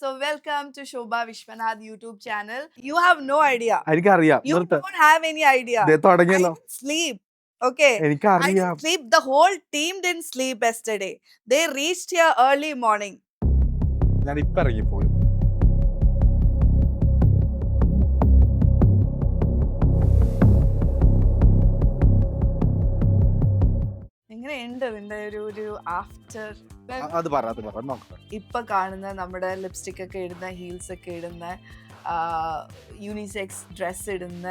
So welcome to Shobha Vishwanath YouTube channel. You have no idea. എനിക്കറിയാം You don't have any idea. I തുടങ്ങിയല്ലോ didn't sleep. Okay. I എനിക്കറിയാം didn't sleep. The whole team didn't sleep yesterday. They reached here early morning. ഞാൻ ഇപ്പൊ ഇറങ്ങിപ്പോയി എങ്ങനെയുണ്ട് നിന്റെ ഒരു after അത് പറ നോക്കാം. ഇപ്പൊ കാണുന്ന നമ്മുടെ ലിപ്സ്റ്റിക് ഒക്കെ ഇടുന്ന ഹീൽസ് ഒക്കെ ഇടുന്ന യൂണിസെക്സ് ഡ്രസ് ഇടുന്ന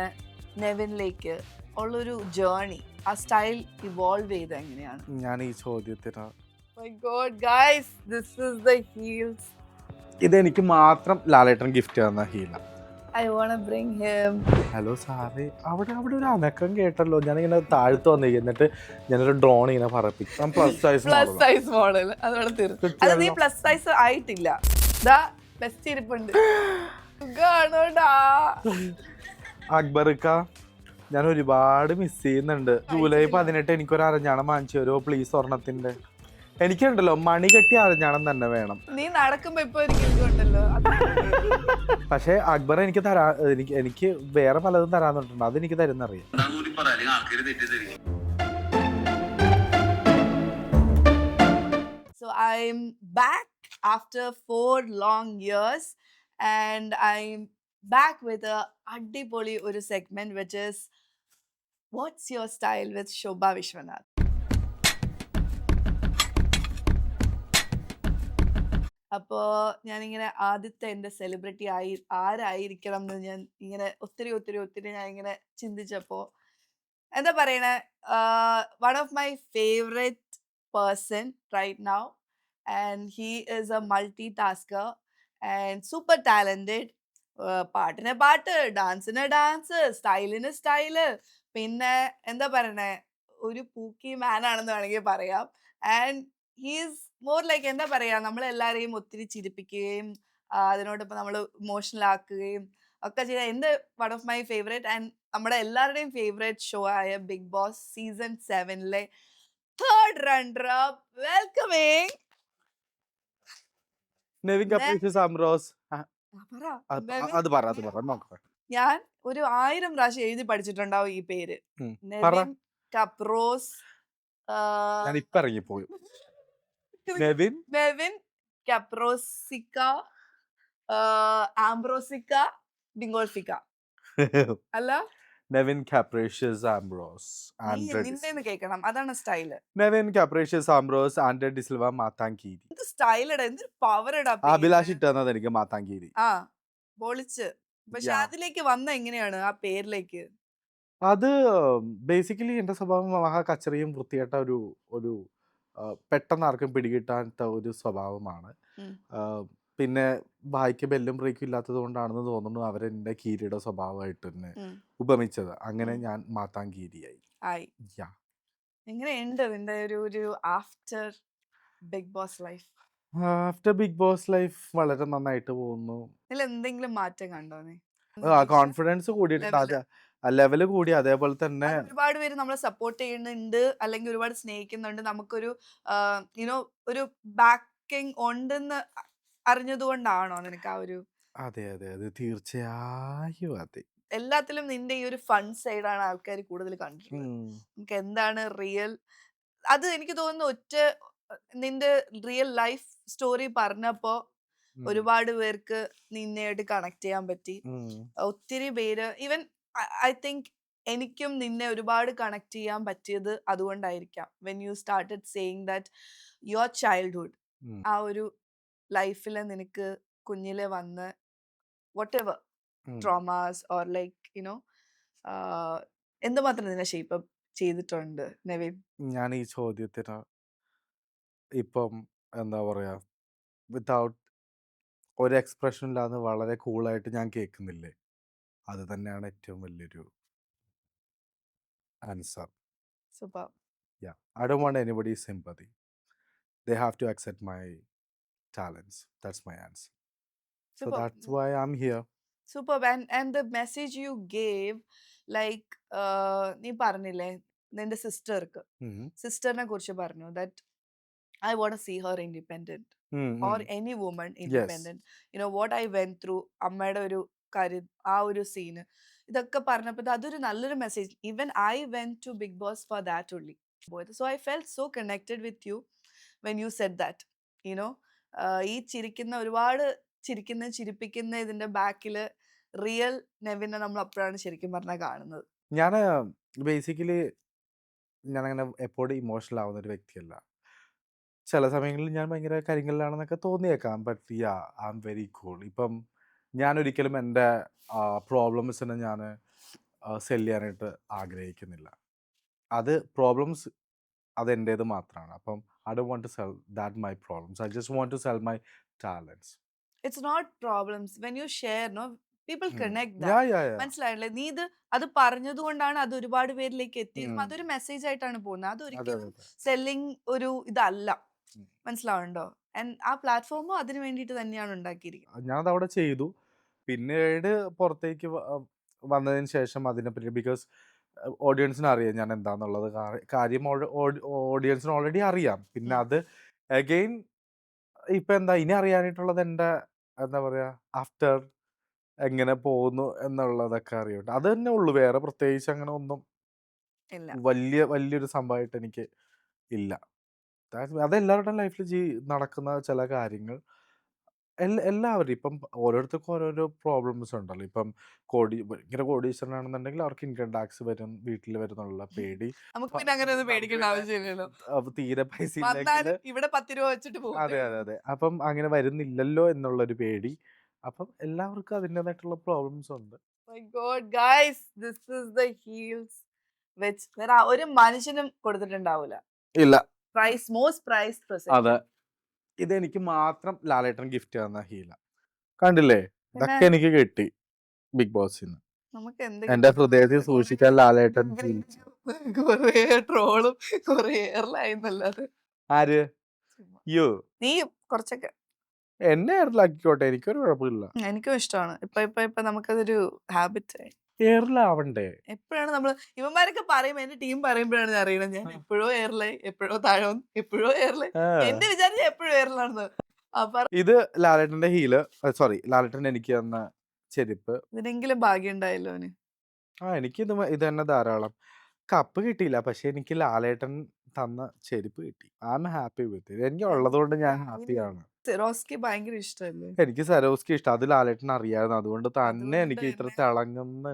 നെവിനിലേക്ക് ഉള്ളൊരു ജേർണി ആ സ്റ്റൈൽ ഇവോൾവ് ചെയ്ത് എങ്ങനെയാണ്? ഞാൻ ഈ ചോദ്യത്തിന് My God, guys, this is the heels. ഇതെനിക്ക് മാത്രം ലാലേട്ടൻ ഗിഫ്റ്റ് തന്ന ഹീല. I wanna bring him. Hello സാറേ, അവിടെ ഒരു അനക്കം കേട്ടല്ലോ. ഞാനിങ്ങനെ താഴ്ത്തു വന്നിരിക്കും, എന്നിട്ട് ഞാനൊരു ഡ്രോൺ ഇങ്ങനെ പറപ്പിക്കും. പ്ലസ് സൈസ് മോഡൽ അതോടെ തീർന്നു. അത് നീ പ്ലസ് സൈസ് ആയിട്ടില്ല. ദാ ബെസ്റ്റ് ഇരിപ്പുണ്ട്. സുഖാണോടാ അക്ബർക്ക, ഞാൻ ഒരുപാട് മിസ് ചെയ്യുന്നുണ്ട്. ജൂലൈ 18 എനിക്കൊരു അരഞ്ഞാണം വാങ്ങിച്ചു തരുമോ പ്ലീസ്? സ്വർണത്തിന്റെ എനിക്കുണ്ടല്ലോ മണി കെട്ടി അരഞ്ഞാണം തന്നെ വേണം. നീ നടക്കുമ്പോ ഇപ്പൊ ഉണ്ടല്ലോ. പക്ഷെ അക്ബർ എനിക്ക് എനിക്ക് വേറെ പലതും തരാന്നുണ്ട്, അതെനിക്ക് തരുന്നറിയാം. So I'm back after 4 long years and I'm back with a addipoli oru segment which is What's Your Style with Shobha Vishwanath. അപ്പോൾ ഞാനിങ്ങനെ ആദ്യത്തെ എൻ്റെ സെലിബ്രിറ്റി ആരായിരിക്കണം എന്ന് ഞാൻ ഇങ്ങനെ ഒത്തിരി ഞാൻ ഇങ്ങനെ ചിന്തിച്ചപ്പോൾ എന്താ പറയണേ, one of my favourite person right now and he is a multi tasker and super talented. പാട്ടിന് പാട്ട്, ഡാൻസിന് ഡാൻസ്, സ്റ്റൈലിന് സ്റ്റൈല്, പിന്നെ എന്താ പറയണേ ഒരു പൂക്കി മാൻ ആണെന്ന് വേണമെങ്കിൽ പറയാം. ആൻഡ് ഹീസ് മോർ ലൈക്ക് എന്താ പറയാ, നമ്മളെല്ലാരെയും ഒത്തിരി ചിരിപ്പിക്കുകയും അതിനോടൊപ്പം നമ്മൾ ഇമോഷണൽ ആക്കുകയും ഒക്കെ ചെയ്ത എൻ്റെ one of my favourite and നമ്മുടെ എല്ലാവരുടെയും ഫേവറേറ്റ് ഷോ ആയ Bigg Boss season 7 third runner up welcoming Nevin Capricious Ambrose. അത് പറ നോക്കാം. ഞാൻ ഒരു 1000 പ്രാവശ്യം എഴുതി പഠിച്ചിട്ടുണ്ടാവും ഈ പേര്. നെവിൻ കപ്രോസ്. ഞാൻ ഇപ്പൊ ഇറങ്ങിപ്പോയി. നെവിൻ കപ്രോസിക്ക ആംബ്രോസിക്ക ഡിംഗോൾഫിക്ക അല്ല, നെവിൻ കാപ്രീഷ്യസ് ആംബ്രോസ് നിന്നെ കേൾക്കണം, അതാണ് സ്റ്റൈല്. നെവിൻ കാപ്രീഷ്യസ് ആംബ്രോസ് ആൻഡ്രെ ഡിസിൽവ മാത്താങ്കീരി. എന്ത് സ്റ്റൈലടാ, എന്തൊരു പവറടാ. അഭിലാഷ് ഇട്ടത് എനിക്ക് മാത്താങ്കീരി. ആ പൊളിച്ച്. പക്ഷെ അതിലേക്ക് വന്ന എങ്ങനെയാണ് ആ പേരിലേക്ക്? അത് ബേസിക്കലി എന്റെ സ്വഭാവം മഹാ കച്ചറിയും വൃത്തികെട്ട ഒരു പെട്ടെന്ന് ആർക്കും പിടികിട്ടാത്ത ഒരു സ്വഭാവമാണ്. പിന്നെ ഭായിക്ക് ബെല്ലും ബ്രേക്കും ഇല്ലാത്തത് കൊണ്ടാണെന്ന് തോന്നുന്നു അവരെന്റെ കീരിയുടെ സ്വഭാവമായിട്ട് തന്നെ ഉപമിച്ചത്. അങ്ങനെ ഞാൻ മാത്താങ്കീരിയായി. എങ്ങനെയുണ്ട് നിന്റെ ഒരു after Bigg Boss life? After Bigg Boss life വളരെ നന്നായിട്ട് പോകുന്നു. എന്തെങ്കിലും മാറ്റം കണ്ടോ നീ? കോൺഫിഡൻസ് കൂടിയിട്ടുണ്ട്, ലെവല് കൂടി. അതേപോലെ തന്നെ ഒരുപാട് പേര് നമ്മളെ സപ്പോർട്ട് ചെയ്യുന്നുണ്ട്, അല്ലെങ്കിൽ ഒരുപാട് സ്നേഹിക്കുന്നുണ്ട്. നമുക്കൊരു യുനോ ഒരു ബാക്കിംഗ് ഉണ്ടെന്ന് അറിഞ്ഞതുകൊണ്ടാണോ നിനക്ക് ആ ഒരു? അതെ തീർച്ചയായും. അതെ, എല്ലാത്തിലും നിന്റെ ഈ ഒരു ഫൺ സൈഡാണ് ആൾക്കാർ കൂടുതൽ കണ്ടിട്ടുള്ളത്. നമുക്ക് എന്താണ് റിയൽ, അത് എനിക്ക് തോന്നുന്നു നിന്റെ റിയൽ ലൈഫ് സ്റ്റോറി പറഞ്ഞപ്പോ ഒരുപാട് പേർക്ക് നിന്നെയായിട്ട് കണക്ട് ചെയ്യാൻ പറ്റി. ഒത്തിരി പേര് ഈവൻ ഐ തിങ്ക് എനിക്കും നിന്നെ ഒരുപാട് കണക്ട് ചെയ്യാൻ പറ്റിയത് അതുകൊണ്ടായിരിക്കാം. When you started saying that your childhood, ആ ഒരു ലൈഫിൽ നിനക്ക് കുഞ്ഞിലെ വന്ന് whatever traumas or like എന്തുമാത്രം നിന്നെ ഷേപ്പ് അപ്പ് ചെയ്തിട്ടുണ്ട് നെവിൻ? ഞാൻ ഈ ചോദ്യത്തിന് ഇപ്പം എന്താ പറയാ, വിത്തൗട്ട് ഒരു എക്സ്പ്രഷൻ ഇല്ലാതെ വളരെ കൂളായിട്ട് ഞാൻ കേൾക്കുന്നില്ലേ, അത് തന്നെയാണ് ഏറ്റവും വലിയൊരു answer. Super. Yeah, I don't want anybody's sympathy. They have to accept my talents. That's my answer. So that's why I'm here. Superb. And the message you gave, like നീ പറഞ്ഞില്ലേ നിന്റെ സിസ്റ്ററിനെ കുറിച്ച് പറഞ്ഞു, that I want to see her independent. ഉം, ഉം. Or any woman yes. Independent, what I went through, അമ്മയുടെ ഒരു കാര്യം, ആ ഒരു സീന്, ഇതൊക്കെ പറഞ്ഞപ്പോൾ അതൊരു നല്ലൊരു message. Even I went to Bigg Boss for that only. So I felt so connected with you when you said that. You know ഈ ചിരിക്കുന്ന ഒരുപാട് ചിരിപ്പിക്കുന്ന ഇതിന്റെ ബാക്കില് റിയൽ നെവിനെ നമ്മൾ അപ്പോഴാണ് ശരിക്കും പറഞ്ഞാൽ കാണുന്നത്. ഞാൻ ബേസിക്കലി ഞാനങ്ങനെ എപ്പോഴും ഇമോഷണൽ ആവുന്ന ഒരു വ്യക്തിയല്ല. ചില സമയങ്ങളിൽ ഞാൻ ഭയങ്കര കരിങ്കല്ലാണെന്നൊക്കെ തോന്നിയേക്കാം. But yeah, I am very cool. ഇപ്പം ഞാനൊരിക്കലും എൻ്റെ പ്രോബ്ലംസിനെ ഞാൻ സെല് ചെയ്യാനായിട്ട് ആഗ്രഹിക്കുന്നില്ല. അത് പ്രോബ്ലംസ് അതെൻ്റേത് മാത്രമാണ്. അപ്പം I don't want to sell that my problems. I just want to sell my talents. It's not problems when you share, no, people connect yeah, that. Yeah, yeah. മനസ്സിലായില്ലേ? നീ ഇത് അത് പറഞ്ഞതുകൊണ്ടാണ് അത് ഒരുപാട് പേരിലേക്ക് എത്തിയതും ഉം. അതൊരു മെസ്സേജ് ആയിട്ടാണ് പോകുന്നത്. അതെ, അതൊരിക്കലും അതെ. സെല്ലിങ് ഒരു ഇതല്ല. ഉം. മനസ്സിലാവുണ്ടോ? ആ പ്ലാറ്റ്ഫോമും അതിന് വേണ്ടിയിട്ട് തന്നെയാണ് ഉണ്ടാക്കിയിരിക്കുന്നത്. ഞാനതവിടെ ചെയ്തു. പിന്നീട് പുറത്തേക്ക് വന്നതിന് ശേഷം അതിനെപ്പറ്റി ബിക്കോസ് ഓഡിയൻസിന് അറിയാം ഞാൻ എന്താന്നുള്ളത്. കാര്യം ഓഡിയൻസിന് ഓൾറെഡി അറിയാം. പിന്നെ ഉം. അത് അഗെയിൻ ഇപ്പം എന്താ ഇനി അറിയാനായിട്ടുള്ളത് എൻ്റെ എന്താ പറയുക ആഫ്റ്റർ എങ്ങനെ പോകുന്നു എന്നുള്ളതൊക്കെ അറിയുന്നുണ്ട്. അത് തന്നെ ഉള്ളൂ. വേറെ പ്രത്യേകിച്ച് അങ്ങനെ ഒന്നും ഇല്ല. വലിയൊരു സംഭവമായിട്ട് എനിക്ക് ഇല്ല. അതെല്ലാവരുടെയും ലൈഫിൽ നടക്കുന്ന ചില കാര്യങ്ങൾ. എല്ലാവരും ഇപ്പം ഓരോരുത്തർക്കും ഓരോരോ പ്രോബ്ലംസ് ഉണ്ടല്ലോ. ഇപ്പം ഭയങ്കര കോടീശ്വരനാണെന്നുണ്ടെങ്കിൽ അവർക്ക് ഇൻകം ടാക്സ് വരും, വീട്ടിൽ വരുന്നുള്ള പേടി. നമുക്ക് പിന്നെ അങ്ങനെ ഒന്നും നമുക്ക് പേടിക്കേണ്ട പിന്നെ ആവശ്യമില്ലല്ലോ. തീരെ പൈസ ഇല്ലെങ്കിൽ വന്നാലും ഇവിടെ 10 രൂപ വെച്ചിട്ട് അതെ, പോകുന്നേ അതെ, ഉള്ളൂ. അതെ. അപ്പം അങ്ങനെ വരുന്നില്ലല്ലോ എന്നുള്ളൊരു പേടി. അപ്പം എല്ലാവർക്കും അതിൻ്റേതായിട്ടുള്ള പ്രോബ്ലംസ് ഉണ്ട്. My God, guys, this is the heels which വേറെ ഒരു മനുഷ്യനും കൊടുത്തിട്ടുണ്ടാവൂല. ഇല്ല. Most priced procession. അതെ. ഇതെനിക്ക് മാത്രം ലാലേട്ടൻ ഗിഫ്റ്റ് തന്ന ഹീല. കണ്ടില്ലേ? പിന്നെ ഇതൊക്കെ എനിക്ക് കിട്ടി ബിഗ് ബോസിന്ന്. നമുക്ക് എന്ത് എന്റെ കിട്ടാൻ ഹൃദയത്തിൽ സൂക്ഷിക്കാൻ ലാലേട്ടൻ ശീലിച്ചു. കൊറേ ട്രോളും കൊറേ എയർലൈന്നല്ലാതെ. ആര്? ചുമ്മാ. യ്യോ. നീ കുറച്ചൊക്കെ. എന്നെ എയറിലാക്കിക്കോട്ടെ. എനിക്കൊരു കുഴപ്പമില്ല. എനിക്കും ഇഷ്ടമാണ്. ഇപ്പൊ നമുക്കതൊരു ഹാബിറ്റ് ആയി. എയറിലാവണ്ടേ? എപ്പോഴാണ് നമ്മള് ഇവന്മാരൊക്കെ പറയുമ്പോ എന്റെ ടീം പറയുമ്പോഴാണ് ഞാൻ അറിയണത് ഞാൻ എപ്പോഴോ എയർലൈൻ, എപ്പോഴോ താഴോന്ന്, എപ്പോഴോ എയർലൈൻ. ആ. എന്റെ വിചാരിച്ച എപ്പോഴും എയർലാണെന്ന്. അപ്പൊ ഇത് ലാലേട്ടന്റെ ഹീല്. സോറി, ലാലേട്ടൻ എനിക്ക് തന്ന ചെരുപ്പ്. ഇതിനെങ്കിലും ഭാഗ്യം ഉണ്ടായല്ലോ അവന്. എനിക്ക് ഇത് തന്നെ ധാരാളം. കപ്പ് കിട്ടിയില്ല. പക്ഷെ എനിക്ക് ലാലേട്ടൻ തന്ന ചെരുപ്പ് കിട്ടി. I am happy with it. എനിക്ക് ഉള്ളതുകൊണ്ട് ഞാൻ ഹാപ്പിയാണ്. സിറോസ്കി ഭയങ്കര ഇഷ്ടമല്ലേ? എനിക്ക് സരോസ്കി ഇഷ്ടം. അത് ലാലേട്ടൻ അറിയാമായിരുന്നു. അതുകൊണ്ട് തന്നെ അതുകൊണ്ട് എനിക്ക് ഇത്ര തന്നെ തിളങ്ങുന്ന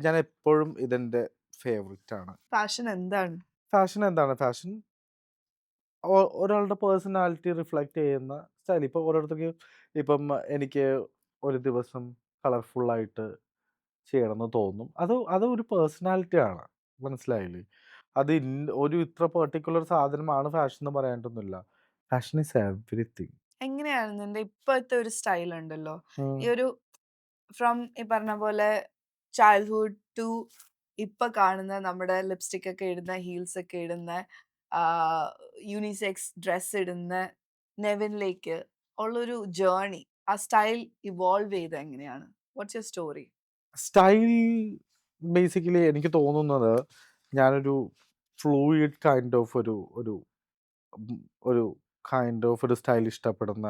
ഞാൻ എപ്പോഴും ഇതെന്റെ ഫേവറേറ്റ് ആണ്. ഫാഷൻ എന്താണ്? ഫാഷൻ എന്താണ്? ഫാഷൻ ഒരാളുടെ പേഴ്സണാലിറ്റി റിഫ്ലക്റ്റ് ചെയ്യുന്ന സ്റ്റൈൽ. ഇപ്പോൾ ഓരോരുത്തർക്ക് ഇപ്പം എനിക്ക് ഒരു ദിവസം കളർഫുള്ളായിട്ട് ചെയ്യണമെന്ന് തോന്നും. അത് ഒരു പേഴ്സണാലിറ്റിയാണ്. മനസ്സിലായില്ലേ? അത് ഒരു ഇത്ര പെർട്ടിക്കുലർ സാധനമാണ് ഫാഷൻ എന്ന് പറയാനൊന്നുമില്ല. Fashion is everything. എങ്ങനെയാണ് നിന്റെ ഇപ്പോഴത്തെ ഒരു സ്റ്റൈൽ ഉണ്ടല്ലോ, ഈ ഒരു ഫ്രം ഈ പറഞ്ഞ പോലെ ചൈൽഡ്ഹുഡ് ടു ഇപ്പൊ കാണുന്ന നമ്മുടെ ലിപ്സ്റ്റിക് ഒക്കെ ഇടുന്ന, ഹീൽസ് ഒക്കെ ഇടുന്ന, യൂണിസെക്സ് ഡ്രസ് ഇടുന്ന നെവിനിലേക്ക് ഉള്ളൊരു ജേർണി, ആ സ്റ്റൈൽ ഇവോൾവ് ചെയ്ത് എങ്ങനെയാണ്? What's your story? Style basically എനിക്ക് തോന്നുന്നത് ഞാനൊരു ഫ്ലൂയിഡ് കൈൻഡ് ഓഫ് ഒരു ഒരു ഉം, ഒരു കൈൻഡ് ഓഫ് ഒരു സ്റ്റൈൽ ഇഷ്ടപ്പെടുന്ന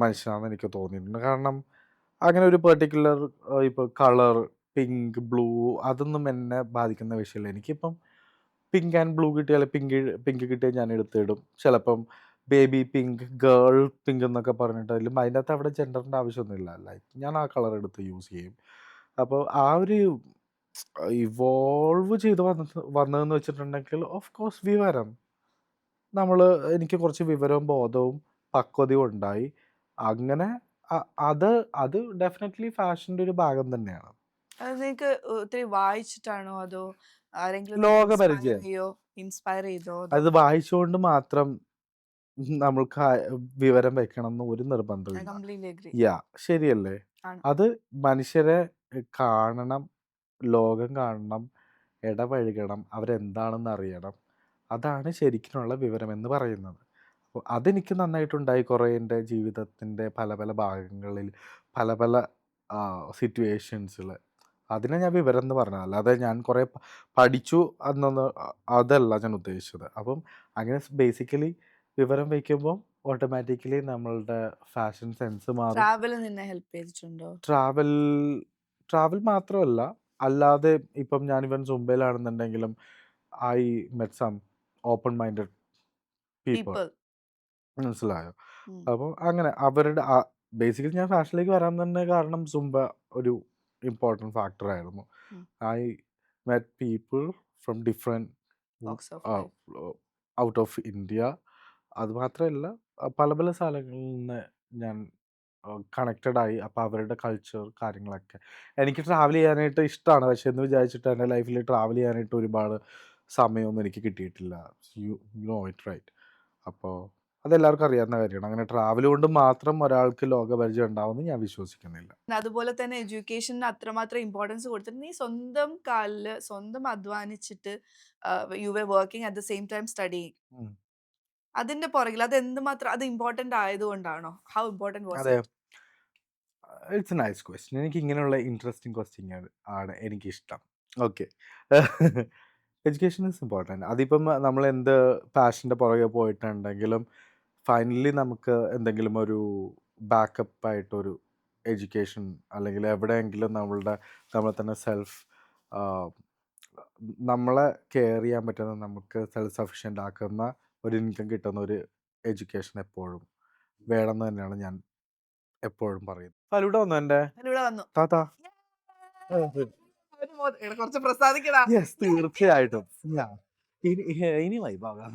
മനുഷ്യനാണെന്ന് എനിക്ക് തോന്നിയിട്ടുണ്ട്. കാരണം അങ്ങനെ ഒരു പെർട്ടിക്കുലർ ഇപ്പോൾ കളർ പിങ്ക് ബ്ലൂ അതൊന്നും എന്നെ ബാധിക്കുന്ന വിഷയമല്ല. എനിക്കിപ്പം പിങ്ക് ആൻഡ് ബ്ലൂ കിട്ടിയാൽ പിങ്ക് കിട്ടിയാൽ ഞാൻ എടുത്തിടും. ചിലപ്പം ബേബി പിങ്ക്, ഗേൾ പിങ്ക് എന്നൊക്കെ പറഞ്ഞിട്ട് അതിൻ്റെ അകത്ത് അവിടെ ജെൻഡറിൻ്റെ ആവശ്യമൊന്നുമില്ല. ലൈക്ക് ഞാൻ ആ കളർ എടുത്ത് യൂസ് ചെയ്യും. അപ്പോൾ ആ ഒരു ഇവോൾവ് ചെയ്ത് വന്നതെന്ന് വെച്ചിട്ടുണ്ടെങ്കിൽ ഓഫ് കോഴ്സ് വിവരം. എനിക്ക് കുറച്ച് വിവരവും ബോധവും പക്വതയും ഉണ്ടായി. അങ്ങനെ അത് അത് ഡെഫിനറ്റ്ലി ഫാഷൻ്റെ ഒരു ഭാഗം തന്നെയാണ്. അത് നിനക്ക് ഒത്തിരി വായിച്ചിട്ടാണോ, അതോ ആരെങ്കിലും നിന്നെ ലോകപരിചയം. ഇൻസ്പയർ ചെയ്തോ, അതോ? അത് വായിച്ചുകൊണ്ട് മാത്രം നമ്മൾക്ക് വിവരം വെക്കണമെന്ന് ഒരു ഐ നിർബന്ധമില്ല. Completely agri. യാ, ശരിയല്ലേ? ആണ്. അത് മനുഷ്യരെ കാണണം, ലോകം കാണണം, ഇടപഴകണം, അവരെന്താണെന്ന് അറിയണം. അതാണ് ശരിക്കുമുള്ള വിവരമെന്ന് പറയുന്നത്. അപ്പോൾ അതെനിക്ക് നന്നായിട്ടുണ്ടായി കുറേ എൻ്റെ ജീവിതത്തിൻ്റെ പല പല ഭാഗങ്ങളിൽ, പല പല സിറ്റുവേഷൻസിൽ. അതിനെ ഞാൻ വിവരം എന്ന് പറഞ്ഞത്. അല്ലാതെ ഞാൻ കുറേ പഠിച്ചു എന്നൊന്ന് അതല്ല ഞാൻ ഉദ്ദേശിച്ചത്. അപ്പം അങ്ങനെ ബേസിക്കലി വിവരം വയ്ക്കുമ്പോൾ ഓട്ടോമാറ്റിക്കലി നമ്മളുടെ ഫാഷൻ സെൻസ് മാറും. ട്രാവൽ നിന്നെ ഹെൽപ്പ് ചെയ്തിട്ടുണ്ടോ? ട്രാവൽ ട്രാവൽ മാത്രമല്ല, അല്ലാതെ ഇപ്പം ഞാനിവൻ സുംബയിലാണെന്നുണ്ടെങ്കിലും I met some open minded people. People. മനസ്സിലായോ? അപ്പോൾ അങ്ങനെ അവരുടെ ബേസിക്കലി ഞാൻ ഫാഷനിലേക്ക് വരാൻ തന്നെ കാരണം സുംബ ഒരു ഇമ്പോർട്ടൻറ്റ് ഫാക്ടറായിരുന്നു. I met people from different out of India. അതുമാത്രമല്ല പല പല സ്ഥലങ്ങളിൽ നിന്ന് ഞാൻ കണക്റ്റഡായി. അപ്പോൾ അവരുടെ കൾച്ചർ കാര്യങ്ങളൊക്കെ എനിക്ക് ട്രാവൽ ചെയ്യാനായിട്ട് ഇഷ്ടമാണ്. പക്ഷെ എന്ന് വിചാരിച്ചിട്ട് എൻ്റെ ലൈഫിൽ ട്രാവൽ ചെയ്യാനായിട്ട് ഒരുപാട് സമയമൊന്നും എനിക്ക് കിട്ടിയിട്ടില്ല. You know it right. അപ്പോൾ അതെല്ലാവർക്കും അറിയാവുന്ന കാര്യമാണ്. അങ്ങനെ ട്രാവൽ കൊണ്ട് മാത്രം ഒരാൾക്ക് ലോകപരിചയം ഉണ്ടാവുമെന്ന് ഞാൻ വിശ്വസിക്കുന്നില്ല. അതുപോലെ തന്നെ എഡ്യൂക്കേഷന് അത്രമാത്രം ഇമ്പോർട്ടൻസ് കൊടുത്തിട്ട് നീ സ്വന്തം കാലിൽ സ്വന്തം അധ്വാനിച്ചിട്ട് you were working at the same time studying. അതിന്റെ പുറകിൽ അത് എന്തുമാത്രം അത് ഇമ്പോർട്ടന്റ് ആയതുകൊണ്ടാണോ? ഹൗ ഇമ്പോർട്ടന്റ് വാസ് അതെ, it? It's a nice question. എനിക്ക് ഇങ്ങനെയുള്ള ഇൻട്രസ്റ്റിംഗ് ക്വസ്റ്റ്യൻ ആണ് എനിക്കിഷ്ടം. ഓക്കെ. Education is important. അതിപ്പം നമ്മൾ എന്ത് പാഷൻ്റെ പുറകെ പോയിട്ടുണ്ടെങ്കിലും ഫൈനലി നമുക്ക് എന്തെങ്കിലും ഒരു ബാക്കപ്പ് ആയിട്ടൊരു എഡ്യൂക്കേഷൻ അല്ലെങ്കിൽ എവിടെയെങ്കിലും നമ്മളെ തന്നെ നമ്മളെ കെയർ ചെയ്യാൻ പറ്റുന്ന, നമുക്ക് സെൽഫ് സഫിഷ്യൻ്റ് ആക്കുന്ന ഒരു ഇൻകം കിട്ടുന്ന ഒരു എഡ്യൂക്കേഷൻ എപ്പോഴും വേണമെന്ന് തന്നെയാണ് ഞാൻ എപ്പോഴും പറയുന്നത്. ഫലൂഡ വന്നു എൻ്റെ ഇവിടെ വന്നു. താത്ത. കുറച്ച് പ്രസാദിക്കടാ. യെസ്, തീർച്ചയായിട്ടും. ഇനി വൈബാകാം.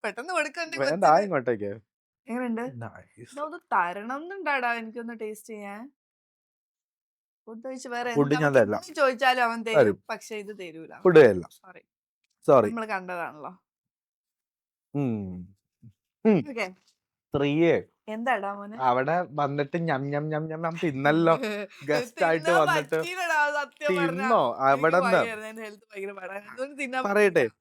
പെട്ടെന്ന് കൊടുക്കണ്ടേ വേണ്ട, കൊച്ചിന്. ഇങ്ങോട്ടേക്ക്. എങ്ങനെയുണ്ട്? നൈസ്. ഇതൊന്ന് തരണം എന്നുണ്ടാടാ എനിക്കൊന്ന് ടേസ്റ്റ് ചെയ്യാൻ. ഫുഡ് കഴിച്ച് വേറെ ഫുഡ് ഞാൻ തരില്ല. എന്ത് ചോദിച്ചാലും അവൻ തരും. തരും. പക്ഷെ ഇത് തരൂല. ഫുഡ് തരില്ല. സോറി. സോറി. നമ്മൾ കണ്ടതാണല്ലോ. ഓക്കെ. 3 എന്താടാ മോനെ? അവിടെ വന്നിട്ട് ഞം ഞം ഞം ഞം ഞം തിന്നല്ലോ. ഗസ്റ്റ് ആയിട്ട് തിന്നാൻ വന്നിട്ട് പറ്റിയില്ലടാ സത്യം പറഞ്ഞാ. തിന്നോ അവിടെ എനിക്ക് വയ്യായിരുന്നു. എന്റെ ഹെൽത്ത് ഭയങ്കര പാടായിരുന്നു. അതൊന്നും തിന്നാൻ പറയട്ടെ. പറ്റില്ല.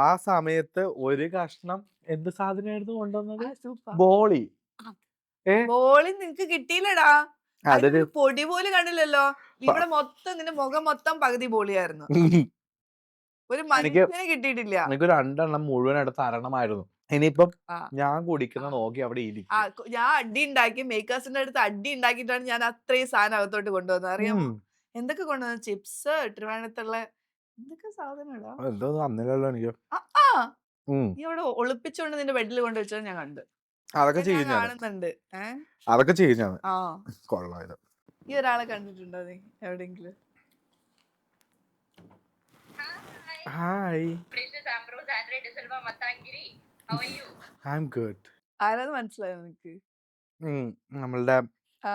ആ സമയത്ത് ഒരു കഷ്ണം എന്ത് സാധനമായിരുന്നു കൊണ്ടുവന്നത്? സൂപ്പർ. ബോളി. ബോളി നിനക്ക് കിട്ടിയില്ലടാ. അതൊരു അതിനൊരു പൊടി പോലും കണ്ടില്ലല്ലോ. ഇവിടെ മൊത്തം നിന്റെ മുഖം മൊത്തം പകുതി ബോളിയായിരുന്നു. ഒരു മനുഷ്യനെ കിട്ടിയിട്ടില്ല. എനിക്ക് 2 എണ്ണം മുഴുവൻ എടുത്ത് തരണമായിരുന്നു. ഇനിയിപ്പം ആ. ഞാൻ കുടിക്കുന്ന നോക്കി അവിടെ ഇരിക്കും. ഞാൻ അടി ഉണ്ടാക്കി മേക്കേഴ്സിന്റെ അടുത്ത് അടി ഉണ്ടാക്കിയിട്ടാണ് ഞാൻ അത്രയും സാധനം അകത്തോട്ട് കൊണ്ടുവന്നത്. അറിയാമോ? എന്തൊക്കെ കൊണ്ടുവന്നത്? ചിപ്സ്, ട്രിവാൻഡ്രത്തുള്ള എന്തൊക്കെ സാധനമാടാ. എന്തോ തന്നില്ലല്ലോ എനിക്ക്. നീ അവിടെ ഒളിപ്പിച്ചുകൊണ്ട് നിന്റെ ബെഡിൽ കൊണ്ട് വെച്ചത് ഞാൻ കണ്ടു. അതൊക്കെ ചെയ്യും ഞാൻ. കാണുന്നുണ്ട്. അതൊക്കെ ചെയ്യും ഞാൻ. ആ. കൊള്ളാം. ഈ ഒരാളെ കണ്ടിട്ടുണ്ടോ നീ എവിടെയെങ്കിലും? ഹായ്. I am good. ആരാന്ന് മനസ്സിലായോ നിനക്ക്? നമ്മളുടെ ആ.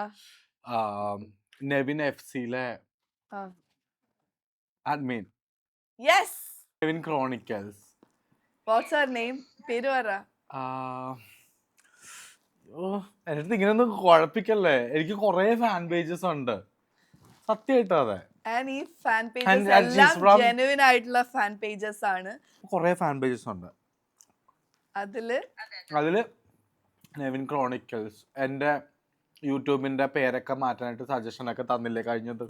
നെവിൻ എഫ്സിയിലെ ആ. Admin. Yes. Nevin chronicles. What's her name? പേര് പറ. എന്നിട്ട് ഇങ്ങനെയൊന്നും കുഴപ്പിക്കല്ലേ. എനിക്ക് കുറെ ഫാൻ പേജസ് ഉണ്ട്. സത്യമായിട്ടും അതെ. ഈ ഫാൻ പേജസ് എല്ലാം ജെനുവിൻ ആയിട്ടുള്ള ഫാൻ പേജസ് ആണ്. കുറെ ഫാൻ പേജസ് ഉണ്ട്. അതില് നെവിൻ ക്രോണിക്കൽസ് എൻ്റെ യൂട്യൂബിന്റെ പേരൊക്കെ മാറ്റാനായിട്ട് സജഷൻ ഒക്കെ തന്നില്ലേ കഴിഞ്ഞത്?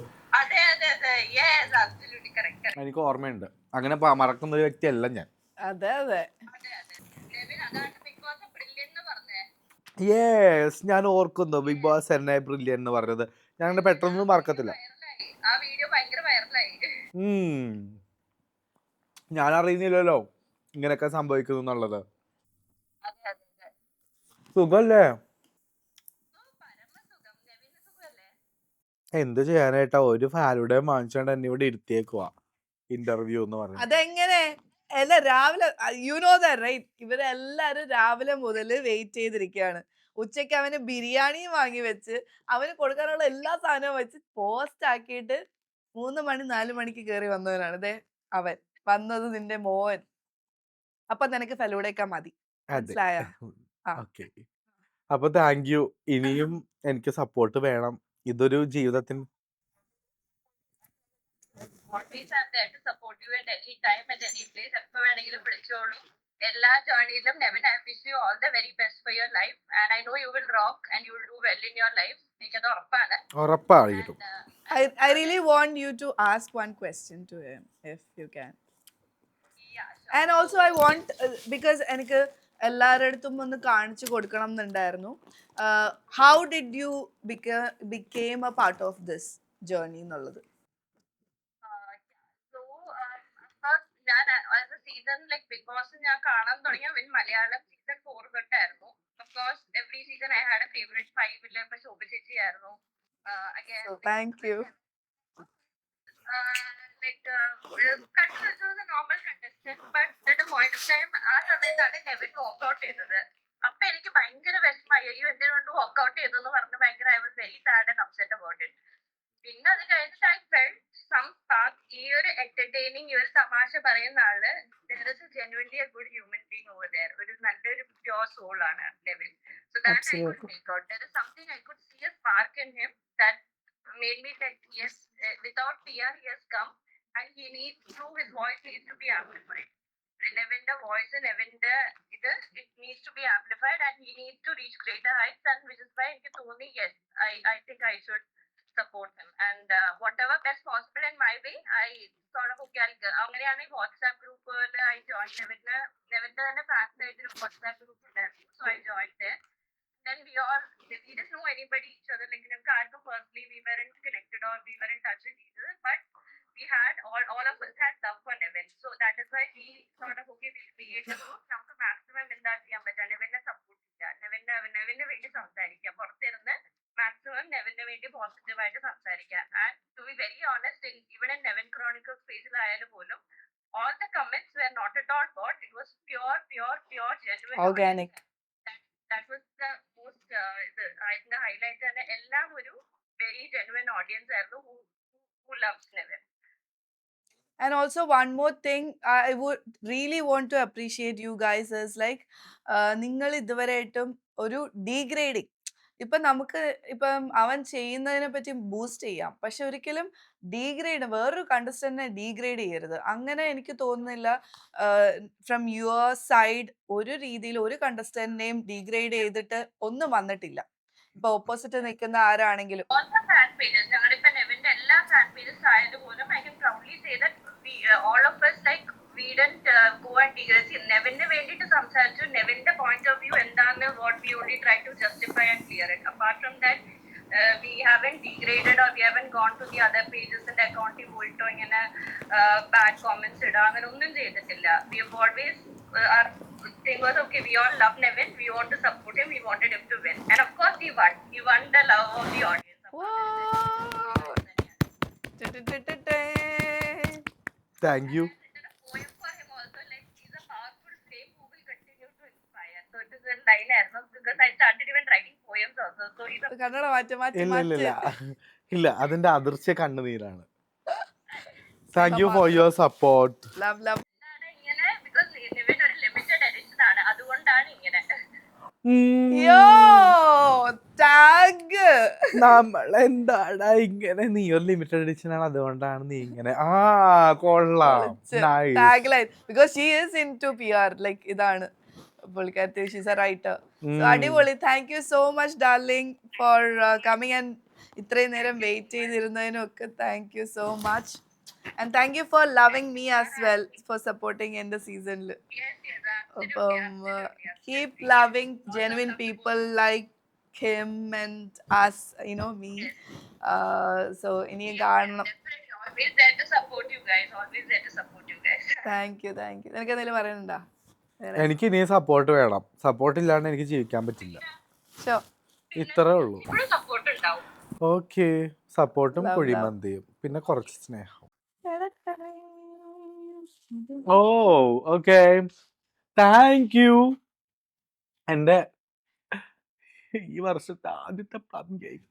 എനിക്ക് ഓർമ്മയുണ്ട്. അങ്ങനെ മറക്കുന്ന ഒരു വ്യക്തിയല്ല ഞാൻ. അതെ അതെ. യെസ്, ഞാൻ ഓർക്കുന്നു ബിഗ് ബോസ് എന്നെ ബ്രില്യൻ എന്ന് പറഞ്ഞത്. ഞാൻ അങ്ങനെ പെട്ടെന്ന് മറക്കത്തില്ല. ഞാൻ അറിയുന്നില്ലല്ലോ ഇങ്ങനെയൊക്കെ സംഭവിക്കുന്നു എന്നുള്ളത്. സുഖല്ലേ? എന്ത് ചെയ്യാനായിട്ടാ, ഒരു ഫാലുടെ വാങ്ങിച്ചോണ്ട് എന്നെ ഇവിടെ ഇരുത്തിയേക്കുവാ ഇന്റർവ്യൂ എന്ന് പറഞ്ഞു. അതെങ്ങനെ? അല്ല രാവിലെ യു നോ ദാറ്റ് റൈറ്റ്? ഇവരെല്ലാരും രാവിലെ മുതൽ വെയിറ്റ് ചെയ്തിരിക്കുകയാണ്. ഉച്ചയ്ക്ക് അവന് ബിരിയാണിയും വാങ്ങി വെച്ച് അവന് കൊടുക്കാനുള്ള എല്ലാ സാധനവും വെച്ച് പോസ്റ്റ് ആക്കിയിട്ട് 3 മണി 4 മണിക്ക് കയറി വന്നവനാണ് ദേ അവൻ. വന്നത് നിന്റെ മോൻ. അപ്പൊ നിനക്ക് ഫലൂടയൊക്കെ മതി. മനസ്സിലായ? ഓക്കെ. അപ്പൊ താങ്ക് യു. ഇനിയും എനിക്ക് സപ്പോർട്ട് വേണം. ഇതൊരു ജീവിതത്തിന് എല്ലാ ജേർണിയിലും Nevin, I wish you all the very best for your life and I know you will rock and you will do well in your life. എനിക്കത് ഉറപ്പാണ്. ഉറപ്പായിരിക്കും. I really want you to ask one question to him if you can. Yeah, sure. And also I want because എനിക്ക് എല്ലാവരുടെ അടുത്തും ഒന്ന് കാണിച്ചു കൊടുക്കണം എന്നുണ്ടായിരുന്നു. How did you become a part of this journey എന്നുള്ളത്? ഞാൻ as a season like Bigg Boss ഞാൻ കാണാൻ തുടങ്ങിയ മലയാളം സീസൺ 4 തൊട്ടായിരുന്നു. Of course every season I had a favourite 5 ഇപ്പൊ ശോഭ ചേച്ചി ആയിരുന്നു. Thank you. Normal contestant but point of time ആ സമയത്താണ് നെവിൻ വർക്ക്ഔട്ട് ചെയ്തത്. അപ്പൊ എനിക്ക് ഭയങ്കര വിഷമമായി, അയ്യോ എന്തിനുകൊണ്ട് വർക്ക്ഔട്ട് ചെയ്തെന്ന് പറഞ്ഞ് ഭയങ്കര I was very sad and upset about it. പിന്നെ അത് കഴിഞ്ഞിട്ട് ഐ ഫെൽറ്റ് സം പാർട്ട് ഈ ഒരു എന്റർടൈനിങ് ഈ ഒരു തമാശ പറയുന്ന ആള് there is genuinely a good human being over there. ഒരു നല്ലൊരു പ്യുവർ സോൾ ആണ് Levin. So that I could make out. There is something I could see a spark in him that made me like yes, without fear he has come and he needs to, his voice needs to be amplified. Levin's voice and Levin's it needs to be amplified and he needs to reach greater heights, and which is why എനിക്ക് തോന്നി yes, I think I should support him and whatever best possible in my way I sort of അങ്ങനെയാണ് ഈ WhatsApp ഗ്രൂപ്പുകളിൽ I joined ലെവിന്റെ തന്നെ fans ആയിട്ട് WhatsApp group ഉണ്ടായിരുന്നു. So I joined there. Then we didn't know anybody each other, like personally we weren't connected or we were in touch with each other, but we had all of us had love for Levin. So that is why we sort of we'll create a group. നമുക്ക് maximum എന്താ ചെയ്യാൻ പറ്റുക, ലെവിനെ support ചെയ്യുക, ലെവിന് വേണ്ടി സംസാരിക്കുക, പുറത്തിരുന്ന് maximum ലെവിന് വേണ്ടി positive ആയിട്ട് സംസാരിക്കുക. And to be very honest, even in Levin Chronicles പേജിലായാലും പോലും all the comments were not at all bought. It was pure genuine Organic. That was the most the highlight. And എല്ലാം ഒരു very genuine audience ആയിരുന്നു who loves Levin. And also one more thing I would really want to appreciate you guys is like നിങ്ങൾ ഇതുവരെയായിട്ടും ഒരു degrading, ഇപ്പം അവൻ ചെയ്യുന്നതിനെ പറ്റി ബൂസ്റ്റ് ചെയ്യാം, പക്ഷെ ഒരിക്കലും വേറൊരു കണ്ടസ്റ്റന്റിനെ ഡീഗ്രേഡ് ചെയ്യരുത്. അങ്ങനെ എനിക്ക് തോന്നുന്നില്ല ഫ്രം യുവർ സൈഡ് ഒരു രീതിയിൽ ഒരു കണ്ടസ്റ്റന്റിനെയും ഡീഗ്രേഡ് ചെയ്തിട്ട് ഒന്നും വന്നിട്ടില്ല. ഇപ്പൊ ഓപ്പോസിറ്റ് നിൽക്കുന്ന ആരാണെങ്കിലും all the fan pages, ഞങ്ങളിപ്പോ നെവിന്റെ എല്ലാ fan pages ആയാലും പോലും I can proudly say that we all of us like we didn't go and degrade. നെവിന് വേണ്ടിയിട്ട് സംസാരിച്ചു, നെവിന്റെ point of view എന്താണ് what we only try to justify and clear it. Apart from that we haven't degraded or we haven't gone to the other pages and account പോയിട്ടോ ഇങ്ങനെ bad comments ഇടുക, അങ്ങനെ ഒന്നും ചെയ്തിട്ടില്ല. We have always our thing was okay, we all love Nevin, we want to support him, we wanted him to win, and of course he won the love of the audience. Thank you. Poem for him also, like he's a powerful flame who will continue to inspire. So it is a line ആയിരുന്നു because I started even writing poems also. So he's a Kannada ഇല്ല അതിന്റെ അദൃശ്യ കണ്ണുനീരാണ്. Thank you for your support. Love ഇങ്ങനെ because Nevin ഒരു limited edition ആണ്, അതുകൊണ്ടാണ് ഇങ്ങനെ. യോ ടാഗ് നമ്മൾ എന്താടാ ഇങ്ങനെ, നീ ഒരു ലിമിറ്റഡ് എഡിഷൻ ആണ് അതുകൊണ്ടാണ് നീ ഇങ്ങനെ. കൊള്ളാം. Tag line because she is into PR, like ഇതാണ് പുള്ളിക്കാരത്തി, she's a writer. So അടിപൊളി. Thank you so much darling for coming and ഇത്രയും നേരം വെയിറ്റ് ചെയ്തിരുന്നതിനും ഒക്കെ thank you so much. And thank you for loving me as well, for supporting in the season. Keep loving genuine people like him and us, you know, me. So ini കാണണം. Always there to support you guys, always there to support you guys. Thank you. നിനക്ക് എന്തെങ്കിലും പറയാനുണ്ടോ? എനിക്ക് ഇനി support വേണം. Support ഇല്ലാണ്ട് എനിക്ക് ജീവിക്കാൻ പറ്റില്ല. ഇത്രേ ഉള്ളൂ. സപ്പോർട്ട് ഉണ്ടാവും. ഓക്കെ, സപ്പോർട്ടും കുഴിമന്തിയും പിന്നെ കുറച്ച് സ്നേഹം. Okay, thank you. എന്റെ ഈ വർഷത്തെ ആദ്യത്തെ പ്ലം കേക്ക്